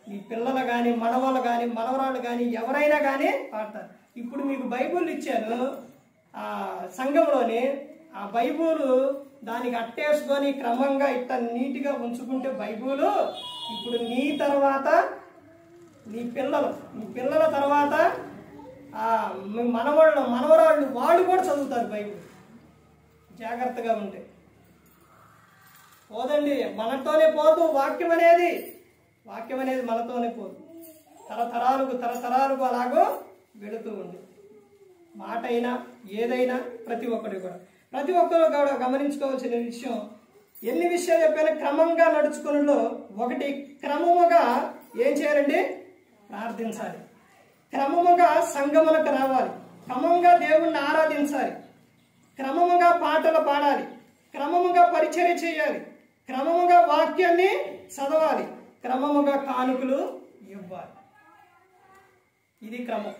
A: నీ పిల్లలు కానీ, మనవాళ్ళు కానీ, మనవరాళ్ళు కానీ ఎవరైనా కానీ పాడతారు. ఇప్పుడు మీకు బైబుల్ ఇచ్చారు సంఘంలోని, ఆ బైబుల్ దానికి అట్టేసుకొని క్రమంగా ఇట్ట నీట్గా ఉంచుకుంటే బైబుల్ ఇప్పుడు నీ తర్వాత నీ పిల్లల తర్వాత మనవరాళ్ళు వాళ్ళు కూడా చదువుతారు బైబుల్. జాగ్రత్తగా ఉంటే పోదండి, మనతోనే పోదు. వాక్యం అనేది మనతోనే పోదు, తరతరాలకు అలాగో వెళుతూ ఉంది. మాట అయినా ఏదైనా ప్రతి ఒక్కరు కూడా గమనించుకోవాల్సిన విషయం, ఎన్ని విషయాలు చెప్పాను. క్రమంగా నడుచుకున్నలో ఒకటి, క్రమముగా ఏం చేయాలండి? ప్రార్థించాలి. క్రమముగా సంగములకు రావాలి, క్రమంగా దేవుణ్ణి ఆరాధించాలి, క్రమముగా పాటలు పాడాలి, క్రమముగా పరిచర్య చేయాలి, క్రమముగా వాక్యాన్ని చదవాలి, క్రమముగా కానుకలు ఇవ్వాలి. ఇది క్రమం.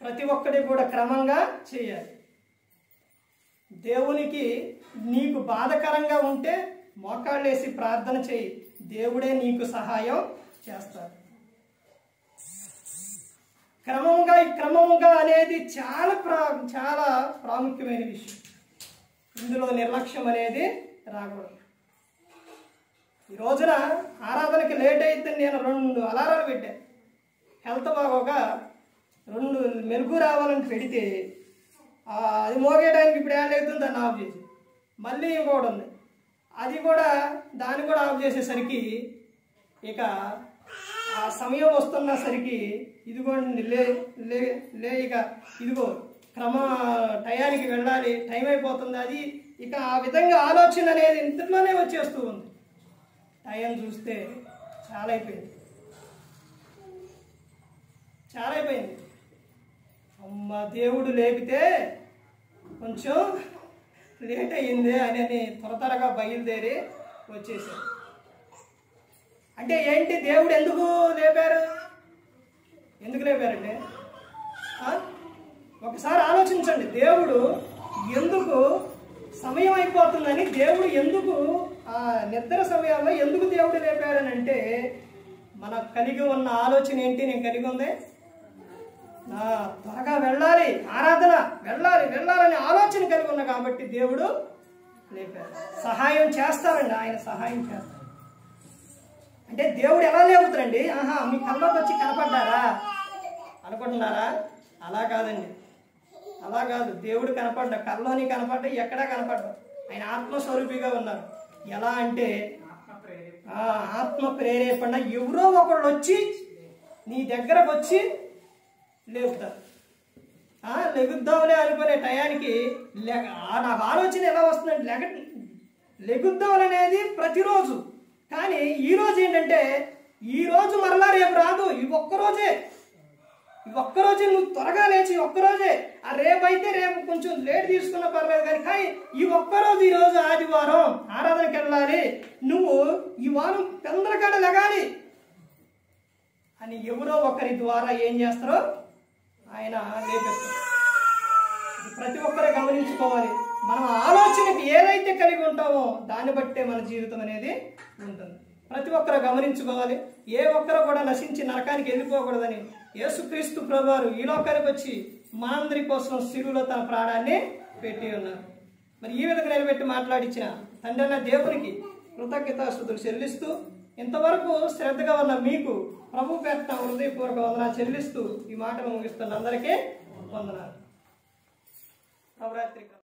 A: ప్రతి ఒక్కటి కూడా క్రమంగా చేయాలి. దేవునికి నీకు బాధకరంగా ఉంటే మోకాళ్ళేసి ప్రార్థన చేయి, దేవుడే నీకు సహాయం చేస్తాడు. క్రమముగా అనేది చాలా ప్రాముఖ్యమైన విషయం. ఇందులో నిర్లక్ష్యం అనేది రాకూడదు. ఈ రోజున ఆరాధనకి లేట్ అయితే నేను 2 అలారాలు పెట్టాను. హెల్త్ బాగోక 2 మెరుగు రావాలని పెడితే అది మోగేయడానికి ఇప్పుడు ఏం అవుతుంది, దాన్ని ఆఫ్ చేసి మళ్ళీ ఇంకోటి ఉంది, దాన్ని కూడా ఆఫ్ చేసేసరికి ఇక ఆ సమయం వస్తున్నసరికి ఇదిగోండి లే ఇక ఇదిగో టయానికి వెళ్ళాలి, టైం అయిపోతుంది. అది ఇక ఆ విధంగా ఆలోచన అనేది ఇంతలోనే వచ్చేస్తూ ఉంది. టైం చూస్తే చాలా అయిపోయింది. అమ్మ దేవుడు లేపితే కొంచెం లేట్ అయ్యింది అని త్వరగా బయలుదేరి వచ్చేసాడు. అంటే ఏంటి? దేవుడు ఎందుకు లేపారండి? ఒకసారి ఆలోచించండి. దేవుడు ఎందుకు సమయం అయిపోతుందని, దేవుడు ఎందుకు నిద్ర సమయాల్లో ఎందుకు దేవుడు లేపారని అంటే, మనకు కలిగి ఉన్న ఆలోచన ఏంటి? నేను కలిగి ఉంది త్వరగా వెళ్ళాలి, ఆరాధన వెళ్ళాలని ఆలోచన కలిగి ఉన్నా కాబట్టి దేవుడు లేపారు. సహాయం చేస్తారండి, ఆయన సహాయం చేస్తారు. అంటే దేవుడు ఎలా లేపుతారండి? మీ కళ్ళలోకి వచ్చి కనపడ్డారా అనుకుంటున్నారా? అలా కాదండి, అలా కాదు. దేవుడు కనపడ్డా, కళ్ళలోని కనపడ్డా, ఎక్కడా కనపడ్డా. ఆయన ఆత్మస్వరూపిగా ఉన్నారు. ఎలా అంటే ఆత్మ ప్రేరేపణ. ఎవరో ఒకళ్ళు వచ్చి నీ దగ్గరకు వచ్చి లేపుతారు. లెగుద్దాంలే అనుకునే టయానికి నాకు ఆలోచన ఎలా వస్తుందంటే లెగుద్దాం అనేది ప్రతిరోజు. కానీ ఈరోజు ఏంటంటే ఈరోజు మరలా రేపు రాదు. ఈ ఒక్కరోజే నువ్వు త్వరగా లేచి ఒక్కరోజే. ఆ రేపు అయితే రేపు కొంచెం లేట్ తీసుకున్నా పర్లేదు కానీ ఈ ఒక్కరోజు, ఈరోజు ఆదివారం ఆరాధనకి వెళ్ళాలి, నువ్వు ఈ వారం పెందలకాడ లెగాలి అని ఎవరో ఒకరి ద్వారా ఏం చేస్తారో ఆయన లేపేస్తారు. ప్రతి ఒక్కరే గమనించుకోవాలి. మనం ఆలోచనకి ఏదైతే కలిగి ఉంటామో దాన్ని బట్టే మన జీవితం అనేది ఉంటుంది. ప్రతి ఒక్కరు గమనించుకోవాలి. ఏ ఒక్కరు కూడా నశించి నరకానికి వెళ్ళిపోకూడదని యేసుక్రీస్తు ప్రభువారు ఈ లోకానికి వచ్చి మనందరి కోసం శిలువలో తన ప్రాణాన్ని పెట్టి ఉన్నారు. మరి ఈ విధంగా నిలబెట్టి మాట్లాడించిన తండ్రి అన్న దేవునికి కృతజ్ఞతాస్తుతులు చెల్లిస్తూ, ఇంతవరకు శ్రద్ధగా ఉన్న మీకు ప్రభు పేరున హృదయపూర్వక వందనాలు చెల్లిస్తూ ఈ మాటను ముగిస్తున్న అందరికీ వందనాలు. నవరాత్రి